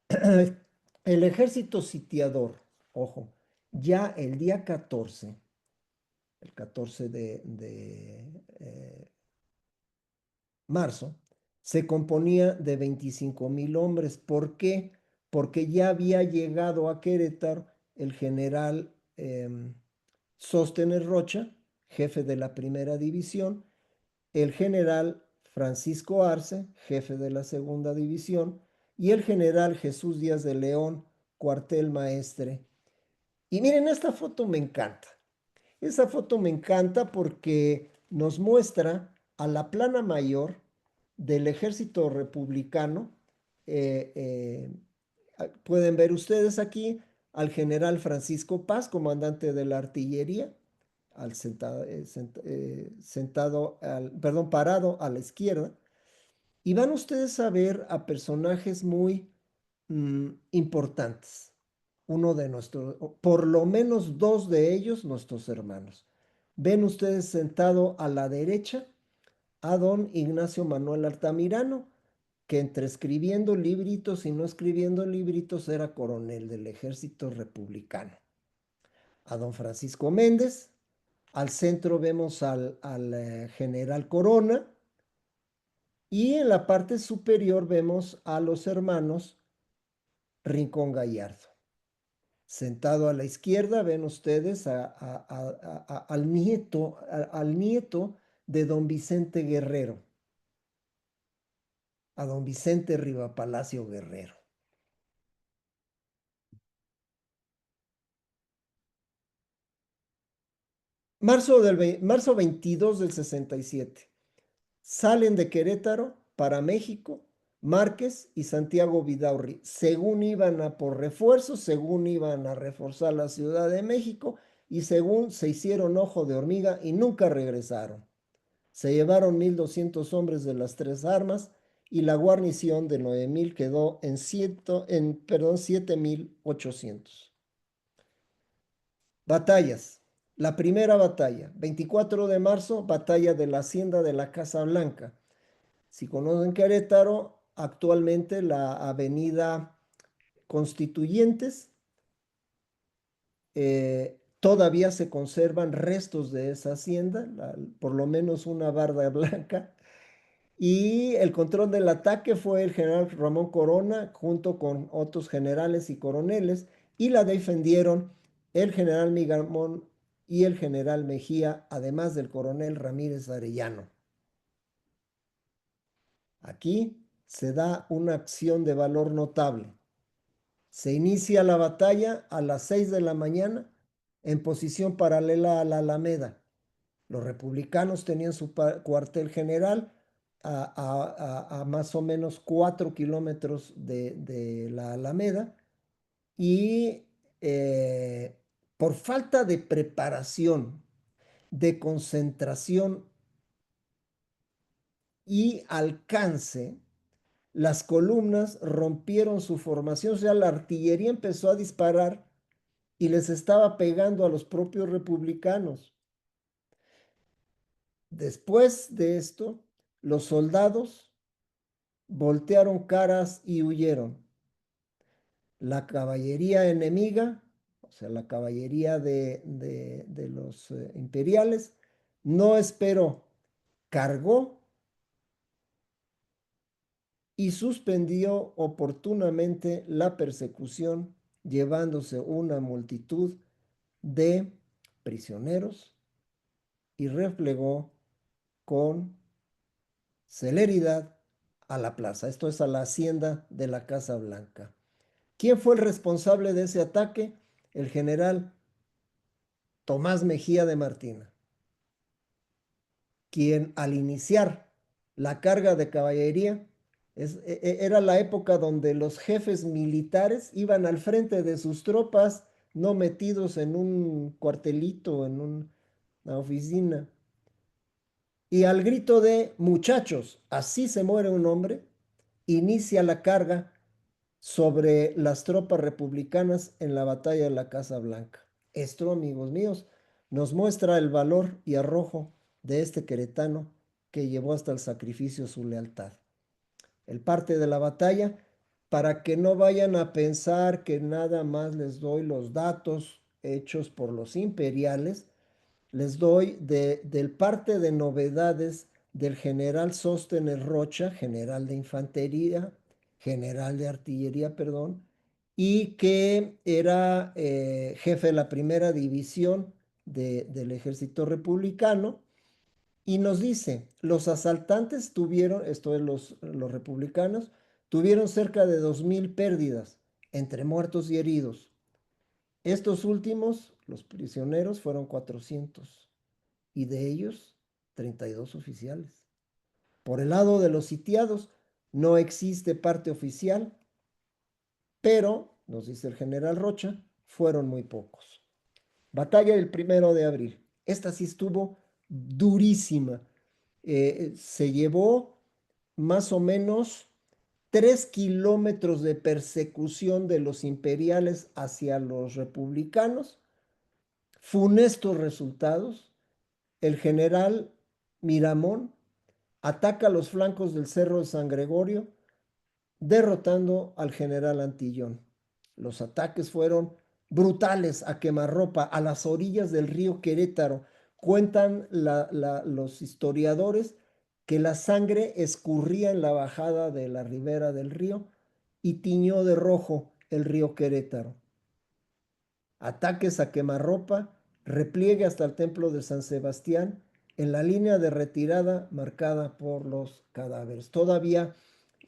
El ejército sitiador, ojo, ya el día 14, el 14 de marzo, se componía de 25,000 hombres. ¿Por qué? Porque ya había llegado a Querétaro el general Sóstenes Rocha, jefe de la primera división; el general Francisco Arce, jefe de la segunda división; y el general Jesús Díaz de León, cuartel maestre. Y miren, esta foto me encanta. Esa foto me encanta porque nos muestra a la plana mayor del ejército republicano. Pueden ver ustedes aquí al general Francisco Paz, comandante de la artillería, parado a la izquierda. Y van ustedes a ver a personajes muy importantes. Uno de nuestros, por lo menos 2 de ellos, nuestros hermanos. Ven ustedes sentado a la derecha a don Ignacio Manuel Altamirano, que entre escribiendo libritos y no escribiendo libritos era coronel del ejército republicano. A don Francisco Méndez. Al centro vemos al general Corona. Y en la parte superior vemos a los hermanos Rincón Gallardo. Sentado a la izquierda ven ustedes al nieto de don Vicente Guerrero, a don Vicente Rivapalacio Guerrero. marzo 22 del 67. Salen de Querétaro para México Márquez y Santiago Vidaurri, según iban a por refuerzos, según iban a reforzar la Ciudad de México y según se hicieron ojo de hormiga y nunca regresaron. Se llevaron 1,200 hombres de las tres armas y la guarnición de 9,000 quedó en 7,800. Batallas. La primera batalla, 24 de marzo, batalla de la Hacienda de la Casa Blanca. Si conocen Querétaro, actualmente la avenida Constituyentes, todavía se conservan restos de esa hacienda, por lo menos una barda blanca. Y el control del ataque fue el general Ramón Corona junto con otros generales y coroneles y la defendieron el general Migamón y el general Mejía, además del coronel Ramírez Arellano. Aquí se da una acción de valor notable. Se inicia la batalla a las 6 de la mañana en posición paralela a la Alameda. Los republicanos tenían su cuartel general a más o menos 4 kilómetros de la Alameda y por falta de preparación, de concentración y alcance, las columnas rompieron su formación, o sea, la artillería empezó a disparar y les estaba pegando a los propios republicanos. Después de esto, los soldados voltearon caras y huyeron. La caballería enemiga, o sea, la caballería de los imperiales, no esperó, cargó y suspendió oportunamente la persecución, llevándose una multitud de prisioneros y replegó con celeridad a la plaza, esto es a la hacienda de la Casa Blanca. ¿Quién fue el responsable de ese ataque? El general Tomás Mejía de Martina, quien al iniciar la carga de caballería, era la época donde los jefes militares iban al frente de sus tropas, no metidos en un cuartelito, en una oficina. Y al grito de muchachos, así se muere un hombre, inicia la carga sobre las tropas republicanas en la batalla de la Casa Blanca. Esto, amigos míos, nos muestra el valor y arrojo de este queretano que llevó hasta el sacrificio su lealtad. El parte de la batalla, para que no vayan a pensar que nada más les doy los datos hechos por los imperiales, les doy del parte de novedades del general Sóstenes Rocha, general de infantería, general de artillería, perdón, y que era jefe de la primera división del ejército republicano, y nos dice, los asaltantes tuvieron, esto es los republicanos, tuvieron cerca de 2,000 pérdidas entre muertos y heridos. Estos últimos, los prisioneros, fueron 400 y de ellos 32 oficiales. Por el lado de los sitiados, no existe parte oficial, pero, nos dice el general Rocha, fueron muy pocos. Batalla del 1 de abril. Esta sí estuvo durísima. Se llevó más o menos 3 kilómetros de persecución de los imperiales hacia los republicanos. Funestos resultados. El general Miramón ataca los flancos del Cerro de San Gregorio, derrotando al general Antillón. Los ataques fueron brutales a quemarropa, a las orillas del río Querétaro. Cuentan los historiadores que la sangre escurría en la bajada de la ribera del río y tiñó de rojo el río Querétaro. Ataques a quemarropa, repliegue hasta el templo de San Sebastián, en la línea de retirada marcada por los cadáveres. Todavía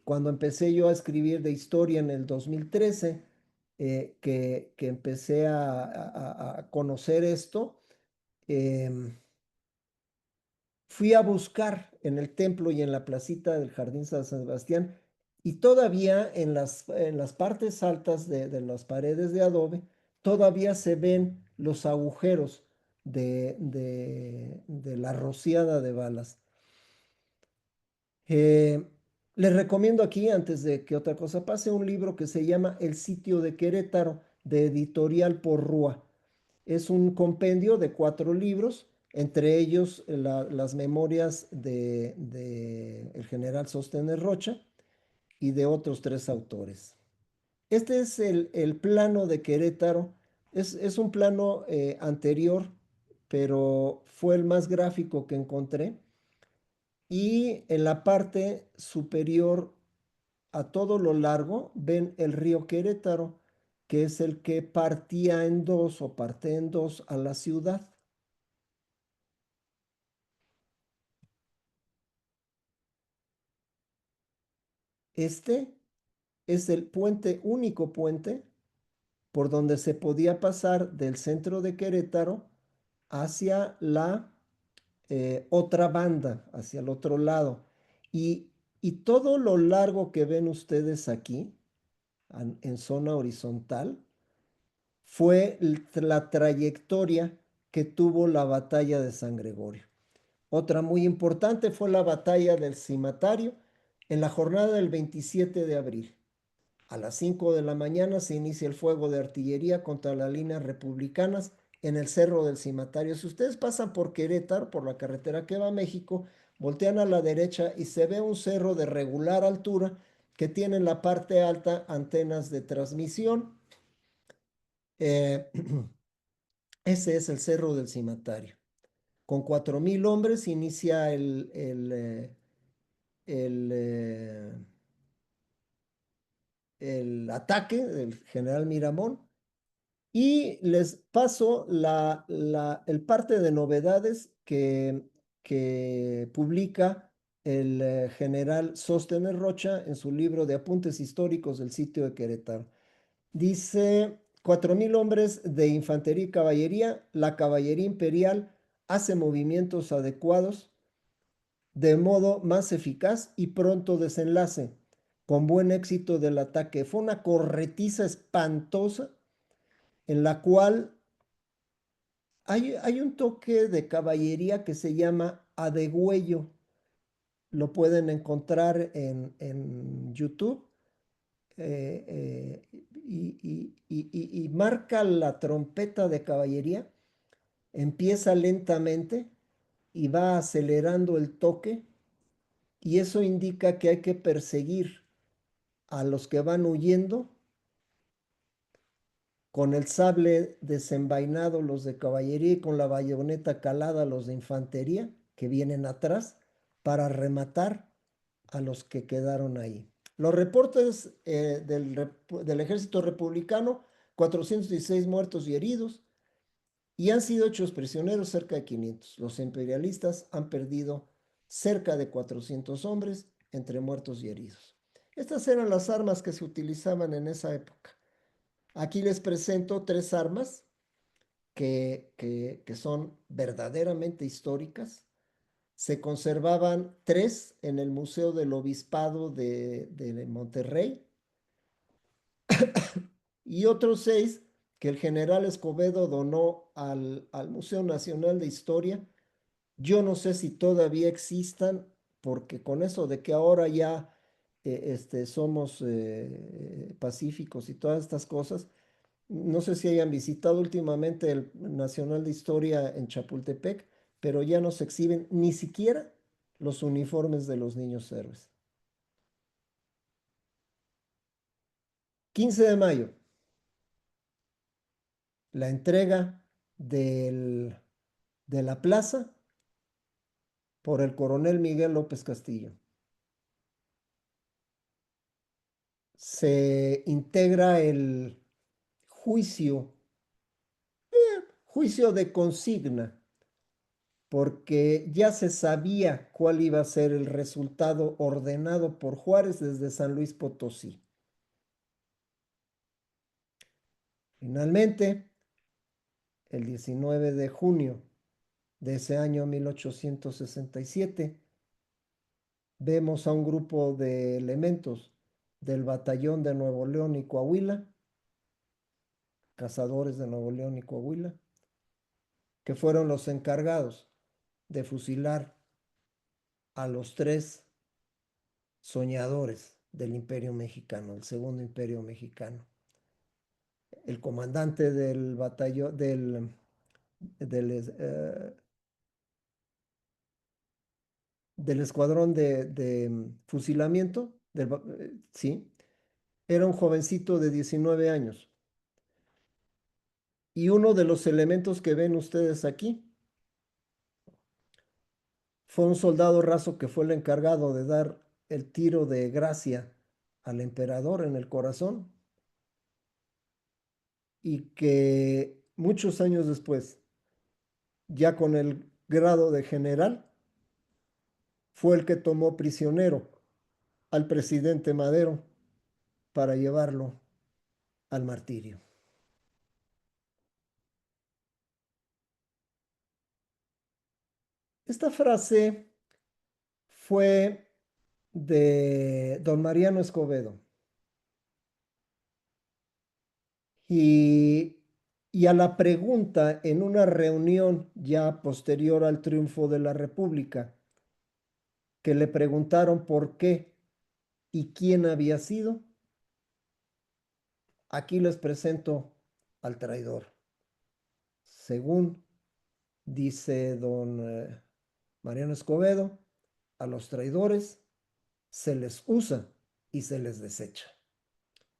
cuando empecé yo a escribir de historia en el 2013, que empecé a conocer esto, em, fui a buscar en el templo y en la placita del Jardín San Sebastián, y todavía en las partes altas de las paredes de adobe, todavía se ven los agujeros de la rociada de balas. Eh, Les recomiendo aquí, antes de que otra cosa pase, un libro que se llama El sitio de Querétaro, de Editorial Porrúa. Es un compendio de 4 libros, entre ellos las memorias de el general Sóstenes Rocha y de otros 3 autores. Este es el plano de Querétaro. Es un plano anterior, pero fue el más gráfico que encontré. Y en la parte superior, a todo lo largo, ven el río Querétaro, que es el que partía en dos o parte en dos a la ciudad. Este es el puente, único puente, por donde se podía pasar del centro de Querétaro hacia la otra banda, hacia el otro lado. Y, y todo lo largo que ven ustedes aquí, en zona horizontal, fue la trayectoria que tuvo la batalla de San Gregorio. Otra muy importante fue la batalla del Cimatario en la jornada del 27 de abril. A las 5 de la mañana se inicia el fuego de artillería contra las líneas republicanas en el Cerro del Cimatario. Si ustedes pasan por Querétaro, por la carretera que va a México, voltean a la derecha y se ve un cerro de regular altura que tiene en la parte alta antenas de transmisión. Eh, Ese es el Cerro del Cimatario. Con 4,000 hombres inicia el, el ataque del general Miramón. Y les paso el parte de novedades que publica el general Sóstenes Rocha en su libro de apuntes históricos del sitio de Querétaro. Dice: 4,000 hombres de infantería y caballería. La caballería imperial hace movimientos adecuados de modo más eficaz y pronto desenlace, con buen éxito del ataque. Fue una corretiza espantosa en la cual hay un toque de caballería que se llama adegüello. Lo pueden encontrar en YouTube. Y marca la trompeta de caballería, empieza lentamente y va acelerando el toque, y eso indica que hay que perseguir a los que van huyendo con el sable desenvainado los de caballería y con la bayoneta calada los de infantería que vienen atrás, para rematar a los que quedaron ahí. Los reportes del ejército republicano: 416 muertos y heridos, y han sido hechos prisioneros cerca de 500. Los imperialistas han perdido cerca de 400 hombres entre muertos y heridos. Estas eran las armas que se utilizaban en esa época. Aquí les presento 3 armas que son verdaderamente históricas. Se conservaban 3 en el Museo del Obispado de Monterrey, y otros 6 que el general Escobedo donó al Museo Nacional de Historia. Yo no sé si todavía existan, porque con eso de que ahora ya somos pacíficos y todas estas cosas, no sé si hayan visitado últimamente el Nacional de Historia en Chapultepec, pero ya no se exhiben ni siquiera los uniformes de los niños héroes. 15 de mayo, la entrega de la plaza por el coronel Miguel López Castillo. Se integra el juicio, juicio de consigna, porque ya se sabía cuál iba a ser el resultado ordenado por Juárez desde San Luis Potosí. Finalmente, el 19 de junio de ese año 1867, vemos a un grupo de elementos del batallón de Nuevo León y Coahuila, cazadores de Nuevo León y Coahuila, que fueron los encargados de fusilar a los tres soñadores del Imperio Mexicano, el Segundo Imperio Mexicano. El comandante del batallón, del escuadrón de fusilamiento, sí, era un jovencito de 19 años. Y uno de los elementos que ven ustedes aquí fue un soldado raso que fue el encargado de dar el tiro de gracia al emperador en el corazón y que muchos años después, ya con el grado de general, fue el que tomó prisionero al presidente Madero para llevarlo al martirio. Esta frase fue de don Mariano Escobedo y, y a la pregunta en una reunión ya posterior al triunfo de la República, que le preguntaron por qué y quién había sido, aquí les presento al traidor. Según dice don Mariano Escobedo, a los traidores se les usa y se les desecha.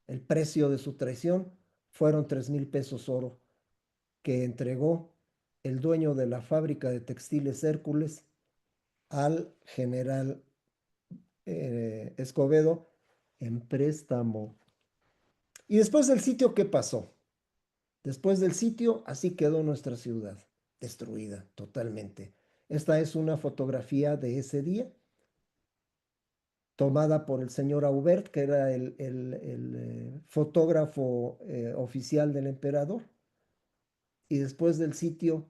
El precio de su traición fueron 3,000 pesos oro que entregó el dueño de la fábrica de textiles Hércules al general Escobedo en préstamo. Y después del sitio, ¿qué pasó? Después del sitio, así quedó nuestra ciudad, destruida totalmente. Esta es una fotografía de ese día, tomada por el señor Aubert, que era el fotógrafo oficial del emperador. Y después del sitio,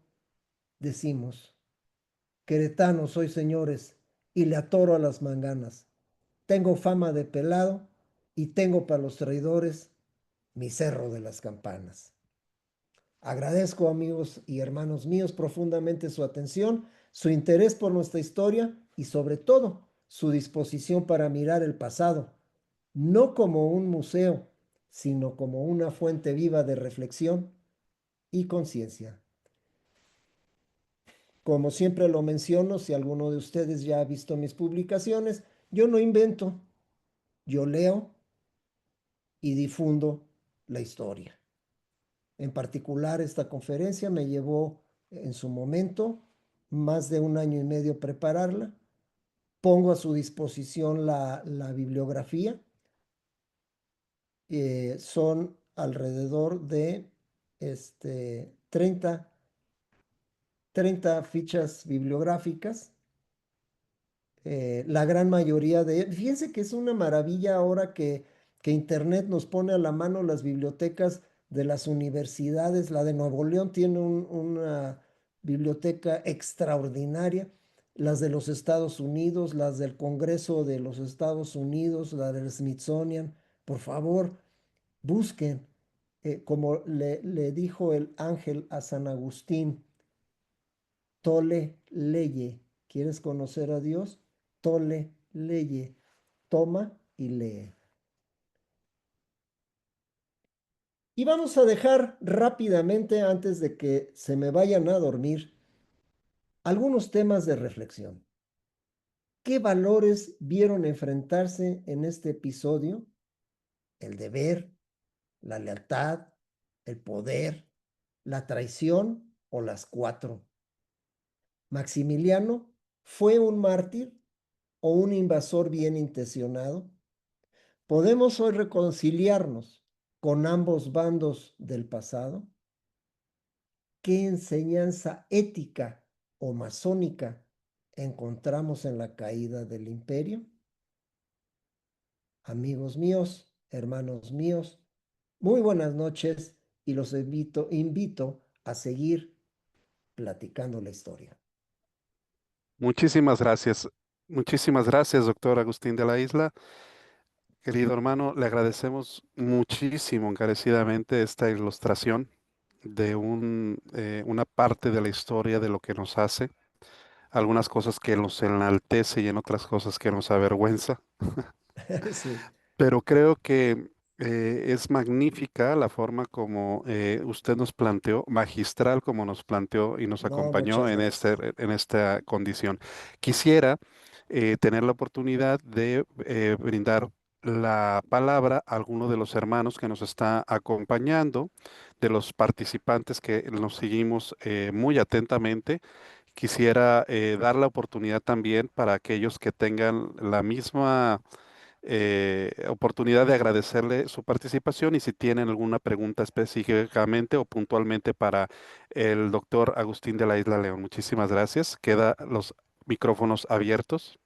decimos, queretano soy, señores, y le atoro a las manganas. Tengo fama de pelado y tengo para los traidores mi cerro de las campanas. Agradezco, amigos y hermanos míos, profundamente su atención, su interés por nuestra historia y sobre todo su disposición para mirar el pasado, no como un museo, sino como una fuente viva de reflexión y conciencia. Como siempre lo menciono, si alguno de ustedes ya ha visto mis publicaciones, yo no invento, yo leo y difundo la historia. En particular, esta conferencia me llevó en su momento más de 1 año y medio prepararla. Pongo a su disposición la bibliografía. Son alrededor de 30 fichas bibliográficas. La gran mayoría fíjense que es una maravilla ahora que Internet nos pone a la mano las bibliotecas de las universidades. La de Nuevo León tiene una biblioteca extraordinaria, las de los Estados Unidos, las del Congreso de los Estados Unidos, la del Smithsonian. Por favor, busquen, como le dijo el ángel a San Agustín, tole leye. ¿Quieres conocer a Dios? Tole leye. Toma y lee. Y vamos a dejar rápidamente, antes de que se me vayan a dormir, algunos temas de reflexión. ¿Qué valores vieron enfrentarse en este episodio? El deber, la lealtad, el poder, la traición o las cuatro. ¿Maximiliano fue un mártir o un invasor bien intencionado? ¿Podemos hoy reconciliarnos con ambos bandos del pasado? ¿Qué enseñanza ética o masónica encontramos en la caída del imperio? Amigos míos, hermanos míos, muy buenas noches y los invito a seguir platicando la historia. Muchísimas gracias. Muchísimas gracias, doctor Agustín de la Isla. Querido hermano, le agradecemos muchísimo, encarecidamente, esta ilustración de una parte de la historia de lo que nos hace, algunas cosas que nos enaltece y en otras cosas que nos avergüenza. Sí, Pero creo que es magnífica la forma como usted nos planteó, magistral como nos planteó y nos no, acompañó muchas en gracias. en esta condición. Quisiera tener la oportunidad de brindar la palabra a alguno de los hermanos que nos está acompañando, de los participantes que nos seguimos muy atentamente. Quisiera dar la oportunidad también para aquellos que tengan la misma oportunidad de agradecerle su participación y si tienen alguna pregunta específicamente o puntualmente para el doctor Agustín de la Isla León. Muchísimas gracias. Queda los micrófonos abiertos.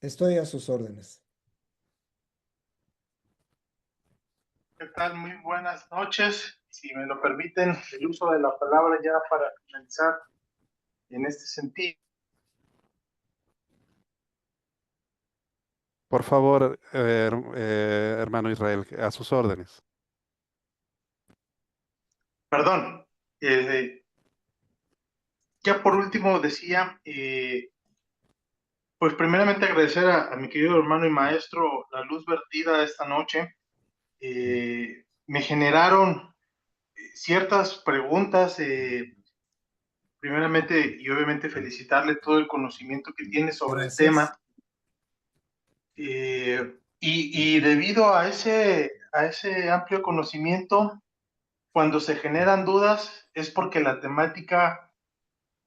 Estoy a sus órdenes. ¿Qué tal? Muy buenas noches. Si me lo permiten, el uso de la palabra ya para finalizar en este sentido. Por favor, hermano Israel, a sus órdenes. Perdón. Ya por último decía, pues primeramente agradecer a mi querido hermano y maestro la luz vertida esta noche. Me generaron ciertas preguntas. Primeramente y obviamente felicitarle todo el conocimiento que tiene sobre el Gracias. tema. Y debido a ese amplio conocimiento, cuando se generan dudas es porque la temática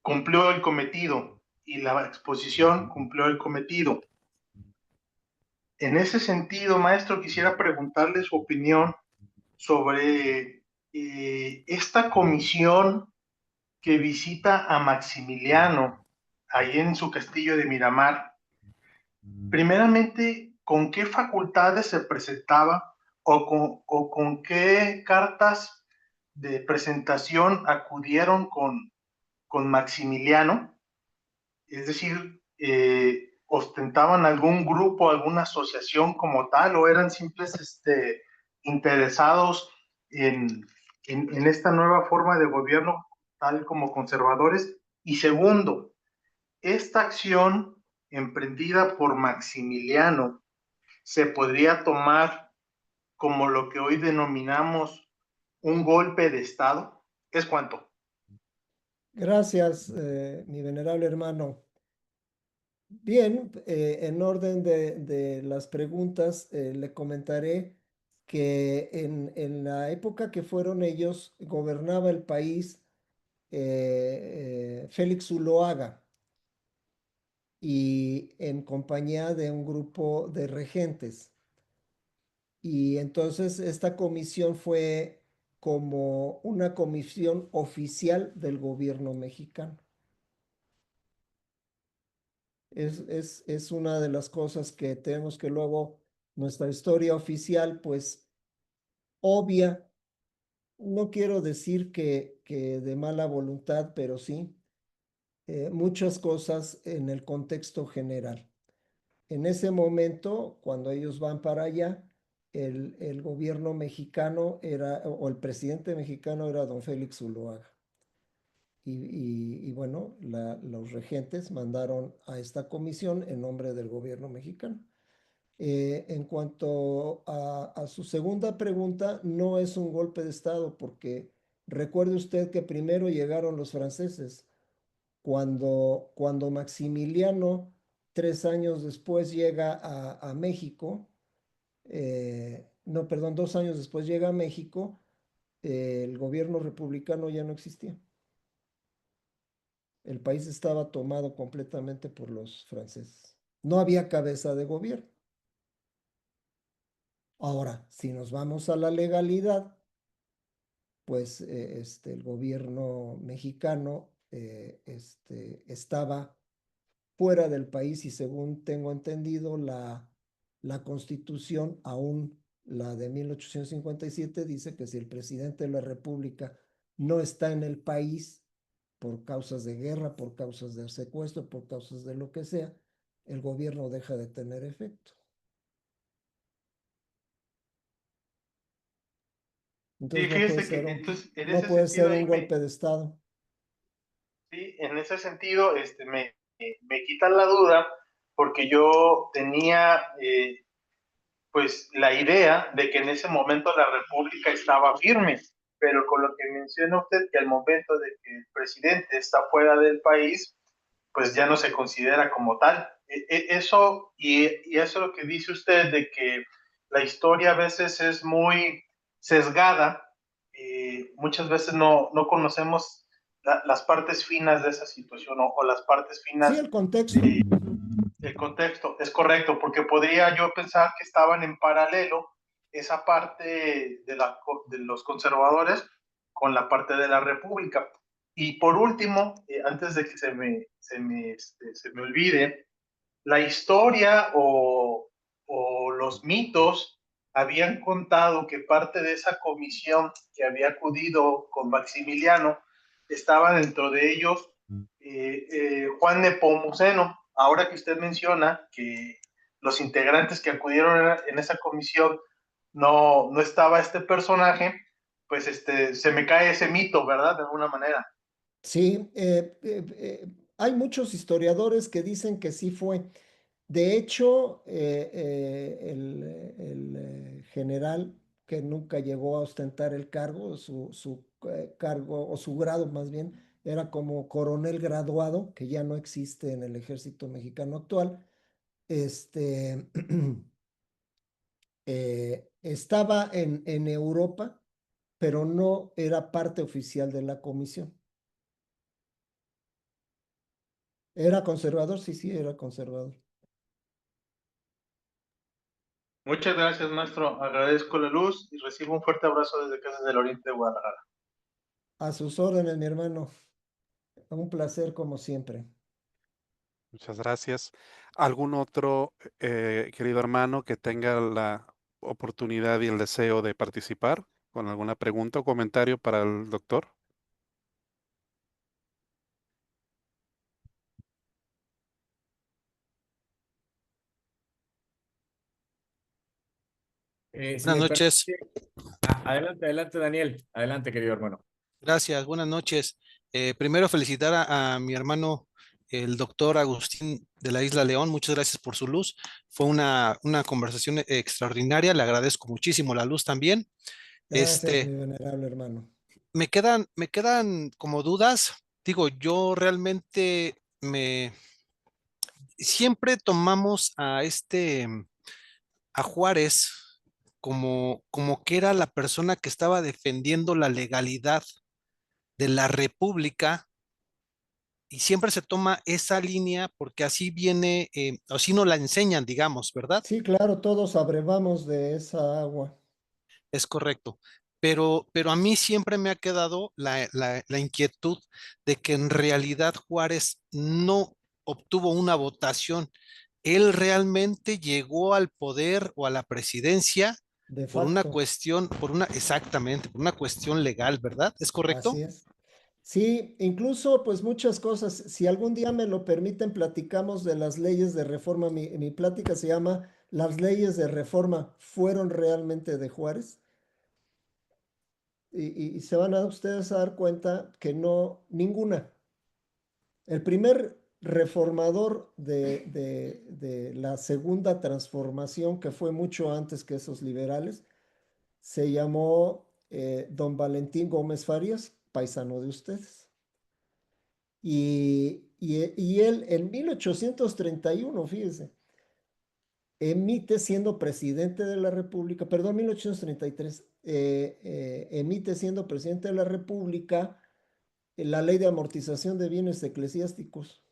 cumplió el cometido y la exposición cumplió el cometido. En ese sentido, maestro, quisiera preguntarle su opinión sobre esta comisión que visita a Maximiliano ahí en su castillo de Miramar. Primeramente, ¿con qué facultades se presentaba o con qué cartas de presentación acudieron con Maximiliano? Es decir, ¿ostentaban algún grupo, alguna asociación como tal o eran simples interesados en, en esta nueva forma de gobierno, tal como conservadores? Y segundo, esta acción emprendida por Maximiliano se podría tomar como lo que hoy denominamos un golpe de Estado. ¿Es cuánto? Gracias, mi venerable hermano. Bien, en orden de las preguntas, le comentaré que en la época que fueron ellos, gobernaba el país Félix Zuloaga y en compañía de un grupo de regentes. Y entonces esta comisión fue como una comisión oficial del gobierno mexicano. Es una de las cosas que tenemos que luego nuestra historia oficial, pues obvia, no quiero decir que de mala voluntad, pero sí, muchas cosas en el contexto general. En ese momento, cuando ellos van para allá, el gobierno mexicano era, o el presidente mexicano era don Félix Zuloaga. Y bueno, los regentes mandaron a esta comisión en nombre del gobierno mexicano. En cuanto a su segunda pregunta, no es un golpe de Estado porque recuerde usted que primero llegaron los franceses. Cuando Maximiliano, 3 años después, llega a México, no, perdón, 2 años después llega a México, el gobierno republicano ya no existía. El país estaba tomado completamente por los franceses. No había cabeza de gobierno. Ahora, si nos vamos a la legalidad, pues el gobierno mexicano estaba fuera del país y según tengo entendido, la constitución, aún la de 1857, dice que si el presidente de la República no está en el país, por causas de guerra, por causas de secuestro, por causas de lo que sea, el gobierno deja de tener efecto. Sí, Entonces fíjese que entonces en no ese puede sentido ser ahí un golpe de Estado. sí, en ese sentido me quitan la duda porque yo tenía pues la idea de que en ese momento la República estaba firme, pero con lo que menciona usted que al momento de que el presidente está fuera del país, pues ya no se considera como tal. Eso, y eso lo que dice usted de que la historia a veces es muy sesgada, muchas veces no conocemos las partes finas de esa situación o las partes Sí, finas el contexto. de, el contexto, es correcto, porque podría yo pensar que estaban en paralelo esa parte de los conservadores con la parte de la República. Y por último, antes de que se me olvide, la historia o los mitos habían contado que parte de esa comisión que había acudido con Maximiliano estaba dentro de ellos Juan Nepomuceno. Ahora que usted menciona que los integrantes que acudieron en esa comisión no estaba este personaje, pues se me cae ese mito, ¿verdad? De alguna manera. Sí, hay muchos historiadores que dicen que sí fue. De hecho, el general que nunca llegó a ostentar el cargo, su cargo o su grado más bien, era como coronel graduado, que ya no existe en el ejército mexicano actual. Este, estaba en Europa, pero no era parte oficial de la comisión. ¿Era conservador? Sí, sí, era conservador. Muchas gracias, maestro. Agradezco la luz y recibo un fuerte abrazo desde Casas del Oriente de Guadalajara. A sus órdenes, mi hermano. Un placer como siempre. Muchas gracias. ¿Algún otro, querido hermano, que tenga la oportunidad y el deseo de participar con alguna pregunta o comentario para el doctor? Si Buenas me noches, permite, adelante, adelante, Daniel. Adelante, querido hermano. gracias, buenas noches. Primero felicitar a mi hermano, el doctor Agustín de la Isla León, muchas gracias por su luz. Fue una conversación extraordinaria, le agradezco muchísimo la luz también. Gracias, mi Este, venerable hermano. me quedan como dudas. Digo, yo realmente siempre tomamos a Juárez como que era la persona que estaba defendiendo la legalidad de la República y siempre se toma esa línea porque así viene, así nos la enseñan, digamos, ¿verdad? Sí, claro, todos abrevamos de esa agua. Es correcto. Pero a mí siempre me ha quedado la inquietud de que en realidad Juárez no obtuvo una votación. Él realmente llegó al poder o a la presidencia De por una facto, cuestión, exactamente, por una cuestión legal, ¿verdad? ¿Es así correcto? es. Sí, incluso pues muchas cosas. Si algún día me lo permiten, platicamos de las leyes de reforma. Mi plática se llama Las leyes de reforma fueron realmente de Juárez. Y se van a ustedes a dar cuenta que no, ninguna. El primer reformador de la segunda transformación, que fue mucho antes que esos liberales, se llamó don Valentín Gómez Farías, paisano de ustedes. Y él en 1831, fíjese, emite siendo presidente de la República, perdón, 1833, emite siendo presidente de la República la ley de amortización de bienes eclesiásticos.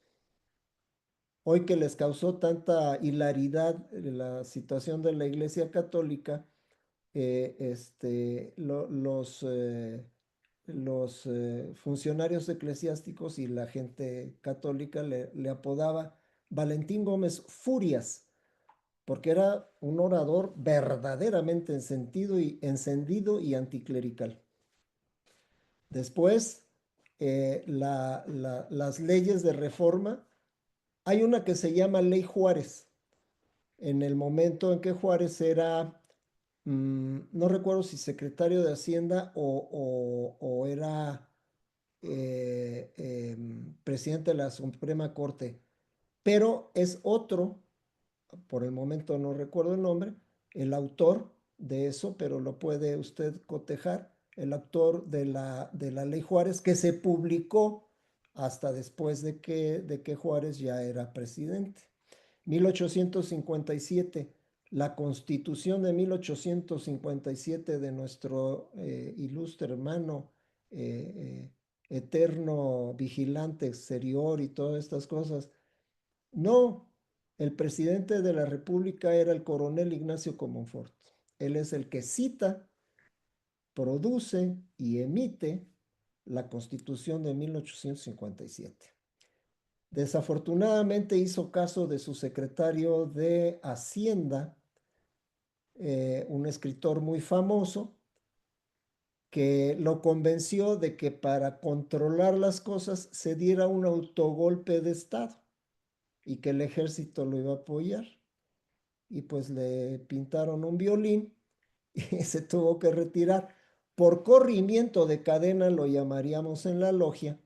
Hoy que les causó tanta hilaridad la situación de la Iglesia Católica, los funcionarios eclesiásticos y la gente católica le apodaba Valentín Gómez Furias, porque era un orador verdaderamente encendido y anticlerical. Después, las leyes de reforma. Hay una que se llama Ley Juárez, en el momento en que Juárez era, no recuerdo si secretario de Hacienda o era presidente de la Suprema Corte, pero es otro, por el momento no recuerdo el nombre, el autor de eso, pero lo puede usted cotejar, el autor de la Ley Juárez, que se publicó hasta después de que Juárez ya era presidente. 1857, la Constitución de 1857 de nuestro ilustre hermano, eterno vigilante exterior y todas estas cosas. No, el presidente de la República era el coronel Ignacio Comonfort. Él es el que cita, produce y emite la Constitución de 1857. Desafortunadamente hizo caso de su secretario de Hacienda, un escritor muy famoso, que lo convenció de que para controlar las cosas se diera un autogolpe de Estado y que el ejército lo iba a apoyar. Y pues le pintaron un violín y se tuvo que retirar. Por corrimiento de cadena lo llamaríamos en la logia.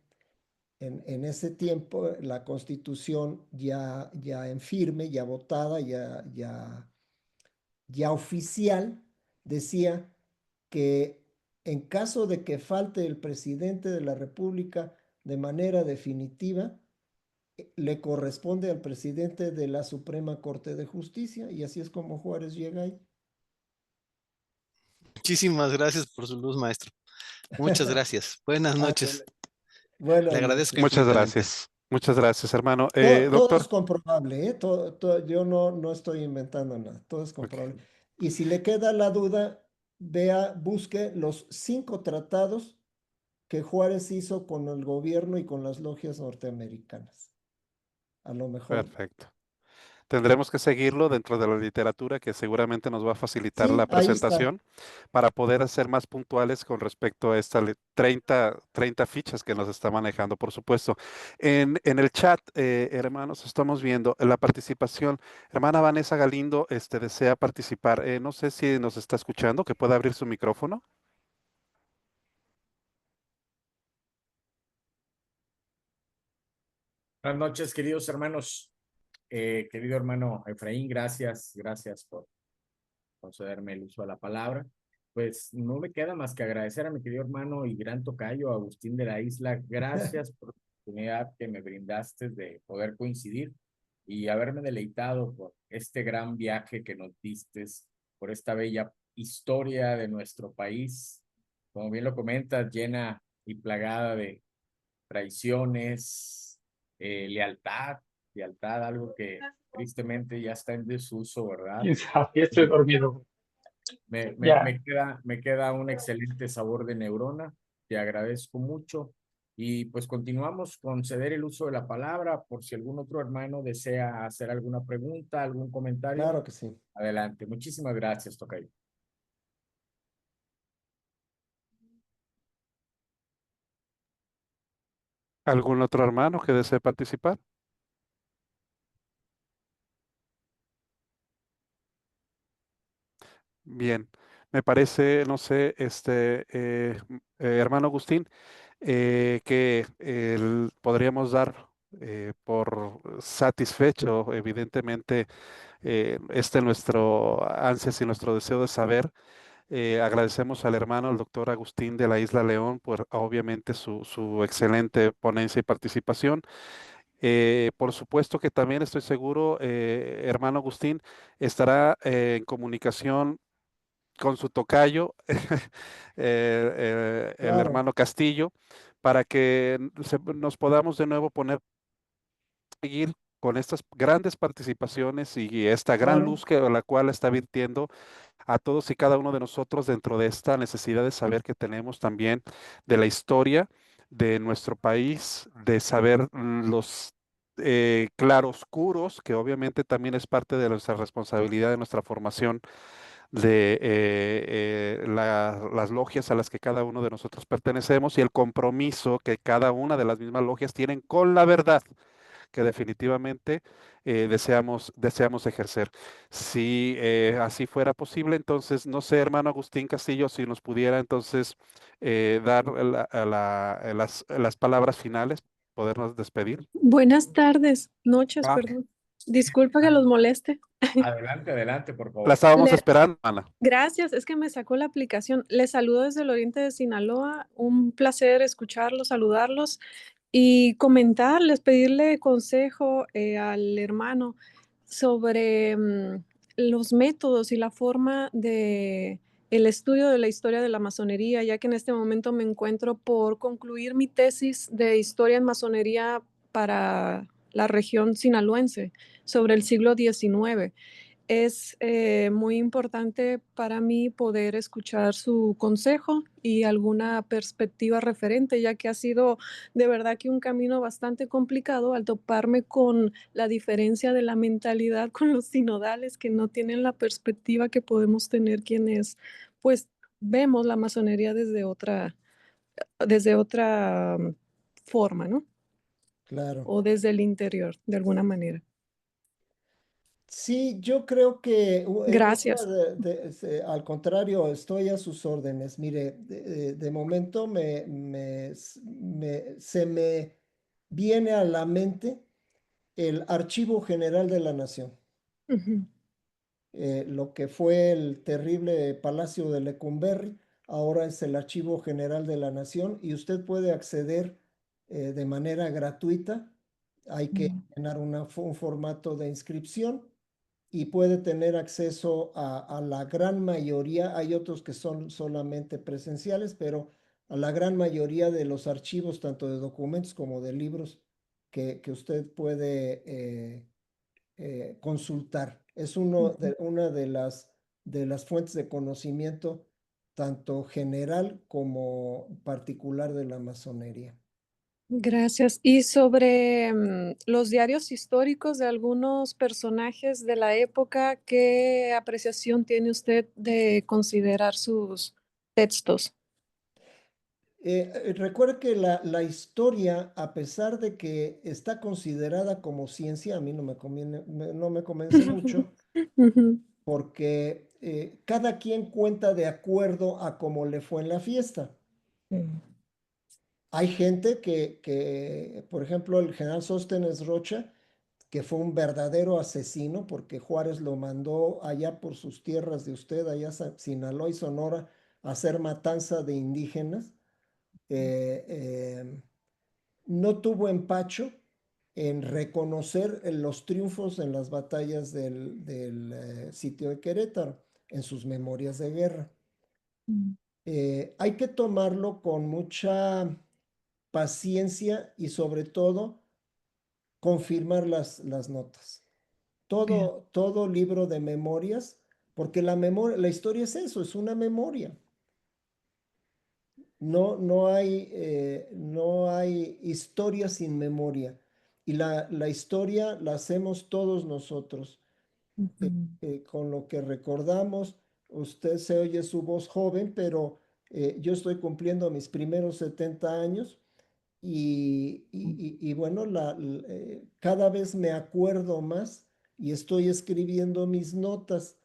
En ese tiempo la Constitución ya en firme, ya votada, ya oficial, decía que en caso de que falte el presidente de la República de manera definitiva, le corresponde al presidente de la Suprema Corte de Justicia, y así es como Juárez llega ahí. Muchísimas gracias por su luz, maestro. Muchas gracias. Buenas noches. Le Buenas agradezco noches. infinitamente. Muchas gracias, hermano. Todo es Doctor, comprobable, ¿eh? Yo no estoy inventando nada, todo es comprobable. Y si le queda la duda, busque los 5 tratados que Juárez hizo con el gobierno y con las logias norteamericanas. A lo mejor. perfecto. Tendremos que seguirlo dentro de la literatura que seguramente nos va a facilitar Sí, la ahí está. presentación para poder ser más puntuales con respecto a esta 30 fichas que nos está manejando, por supuesto. En el chat, hermanos, estamos viendo la participación. Hermana Vanessa Galindo, desea participar. No sé si nos está escuchando, que pueda abrir su micrófono. Buenas noches, queridos hermanos. Querido hermano Efraín, gracias por concederme el uso de la palabra. Pues no me queda más que agradecer a mi querido hermano y gran tocayo Agustín de la Isla. Gracias por la oportunidad que me brindaste de poder coincidir y haberme deleitado por este gran viaje que nos diste, por esta bella historia de nuestro país. Como bien lo comentas, llena y plagada de traiciones, lealtad, algo que tristemente ya está en desuso, ¿verdad? ¿Quién sabe? Ya estoy dormido. Ya. Me queda un excelente sabor de neurona, te agradezco mucho y pues continuamos con ceder el uso de la palabra por si algún otro hermano desea hacer alguna pregunta, algún comentario. Claro que sí. Adelante, muchísimas gracias, tocayo. ¿Algún otro hermano que desee participar? Bien, me parece, no sé, hermano Agustín, que podríamos dar por satisfecho, evidentemente, nuestro ansias y nuestro deseo de saber. Agradecemos al hermano, el doctor Agustín de la Isla León, por obviamente su excelente ponencia y participación. Por supuesto que también estoy seguro, hermano Agustín, estará en comunicación con su tocayo, el Claro, hermano Castillo, para que nos podamos de nuevo seguir con estas grandes participaciones y esta gran claro, luz que la cual está virtiendo a todos y cada uno de nosotros dentro de esta necesidad de saber que tenemos también de la historia de nuestro país, de saber los claroscuros, que obviamente también es parte de nuestra responsabilidad, de nuestra formación de las logias a las que cada uno de nosotros pertenecemos y el compromiso que cada una de las mismas logias tienen con la verdad que definitivamente deseamos ejercer. Si así fuera posible, entonces, no sé, hermano Agustín Castillo, si nos pudiera entonces dar las palabras finales, podernos despedir. Buenas tardes, noches, Ah, perdón. Disculpa que los moleste. Adelante, adelante, por la favor. estábamos esperando, Ana. Gracias, es que me sacó la aplicación. Les saludo desde el oriente de Sinaloa. Un placer escucharlos, saludarlos y comentarles, pedirle consejo al hermano sobre los métodos y la forma de el estudio de la historia de la masonería, ya que en este momento me encuentro por concluir mi tesis de historia en masonería para la región sinaloense sobre el siglo XIX. Es muy importante para mí poder escuchar su consejo y alguna perspectiva referente, ya que ha sido de verdad que un camino bastante complicado al toparme con la diferencia de la mentalidad con los sinodales que no tienen la perspectiva que podemos tener quienes, pues, vemos la masonería desde otra forma, ¿no? Claro. O desde el interior, de alguna manera. Sí, yo creo que Gracias. al contrario, estoy a sus órdenes. Mire, de momento se me viene a la mente el Archivo General de la Nación, Ujú. lo que fue el terrible Palacio de Lecumberri, ahora es el Archivo General de la Nación y usted puede acceder de manera gratuita. Hay que llenar un formato de inscripción y puede tener acceso a la gran mayoría, hay otros que son solamente presenciales, pero a la gran mayoría de los archivos, tanto de documentos como de libros, que usted puede consultar. Es una de las fuentes de conocimiento, tanto general como particular de la masonería. Gracias. Y sobre los diarios históricos de algunos personajes de la época, ¿qué apreciación tiene usted de considerar sus textos? Recuerde que la historia, a pesar de que está considerada como ciencia, a mí no me convence mucho, Ujú. porque cada quien cuenta de acuerdo a cómo le fue en la fiesta. Hay gente por ejemplo, el general Sóstenes Rocha, que fue un verdadero asesino, porque Juárez lo mandó allá por sus tierras de usted, allá Sinaloa y Sonora, a hacer matanza de indígenas. Eh, eh, no tuvo empacho en reconocer los triunfos en las batallas del sitio de Querétaro, en sus memorias de guerra. Hay que tomarlo con mucha paciencia y sobre todo confirmar las notas. Bien. Todo libro de memorias, porque la historia es eso, es una memoria. No hay historia sin memoria. Y la historia la hacemos todos nosotros. Ujú. Con lo que recordamos, usted se oye su voz joven, pero yo estoy cumpliendo mis primeros 70 años y bueno, cada vez me acuerdo más y estoy escribiendo mis notas.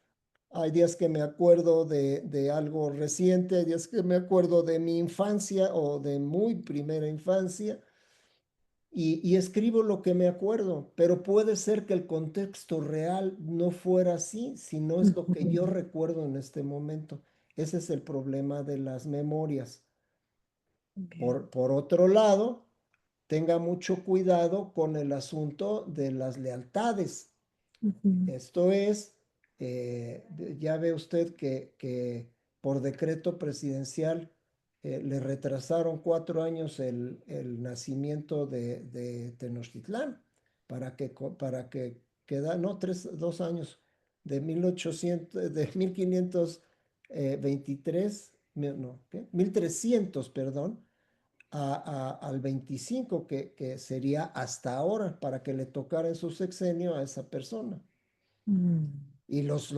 Hay días que me acuerdo de algo reciente, hay días que me acuerdo de mi infancia o de muy primera infancia y escribo lo que me acuerdo, pero puede ser que el contexto real no fuera así, si no es lo que yo recuerdo en este momento. Ese es el problema de las memorias. Bien. Por otro lado, tenga mucho cuidado con el asunto de las lealtades. Ujú. Esto es, ya ve usted que por decreto presidencial le retrasaron 4 años el nacimiento de Tenochtitlán para que queda, no, 2 años, de 1800, de 1523, no, ¿qué? 1300, perdón, al 25, que sería hasta ahora, para que le tocara en su sexenio a esa persona. Mm. Y los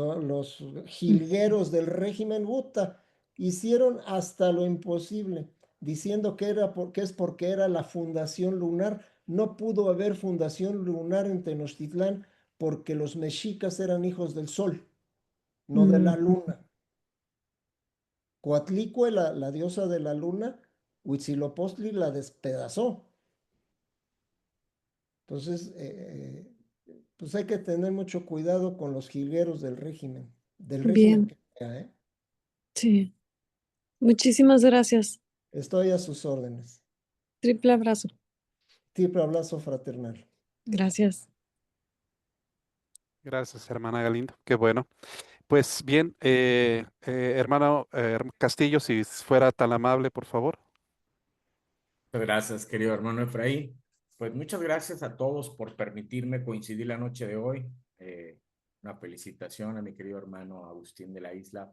jilgueros del régimen Buta hicieron hasta lo imposible, diciendo que es porque era la fundación lunar. No pudo haber fundación lunar en Tenochtitlán porque los mexicas eran hijos del sol, no de la luna. Coatlicue, la diosa de la luna, Huitzilopochtli la despedazó. Entonces, pues hay que tener mucho cuidado con los jilgueros del régimen Bien, que sea, ¿eh? sí. Muchísimas gracias. Estoy a sus órdenes. Triple abrazo. Triple abrazo fraternal. Gracias. Gracias, hermana Galindo. Qué bueno. Pues bien, hermano Castillo, si fuera tan amable, por favor. Muchas gracias, querido hermano Efraín. Pues muchas gracias a todos por permitirme coincidir la noche de hoy. Una felicitación a mi querido hermano Agustín de la Isla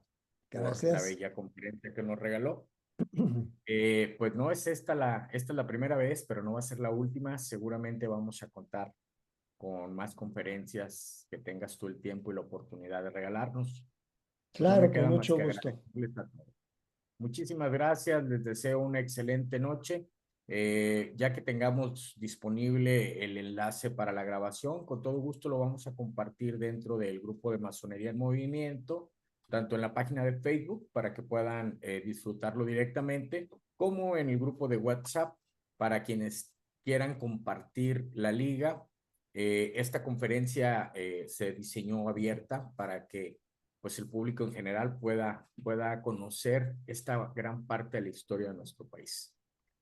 por la Gracias. bella conferencia que nos regaló. Pues no es esta es la primera vez, pero no va a ser la última. Seguramente vamos a contar con más conferencias que tengas tú el tiempo y la oportunidad de regalarnos. Pues no me Claro, con queda más mucho que gusto. agradecerles a todos. Muchísimas gracias, les deseo una excelente noche. Ya que tengamos disponible el enlace para la grabación, con todo gusto lo vamos a compartir dentro del grupo de Masonería en Movimiento, tanto en la página de Facebook para que puedan disfrutarlo directamente, como en el grupo de WhatsApp para quienes quieran compartir la liga. Esta conferencia se diseñó abierta para que pues el público en general pueda conocer esta gran parte de la historia de nuestro país.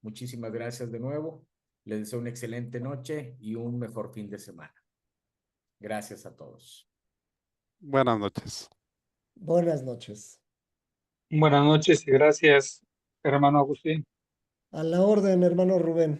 Muchísimas gracias de nuevo. Les deseo una excelente noche y un mejor fin de semana. Gracias a todos. Buenas noches. Buenas noches. Buenas noches y gracias, hermano Agustín. A la orden, hermano Rubén.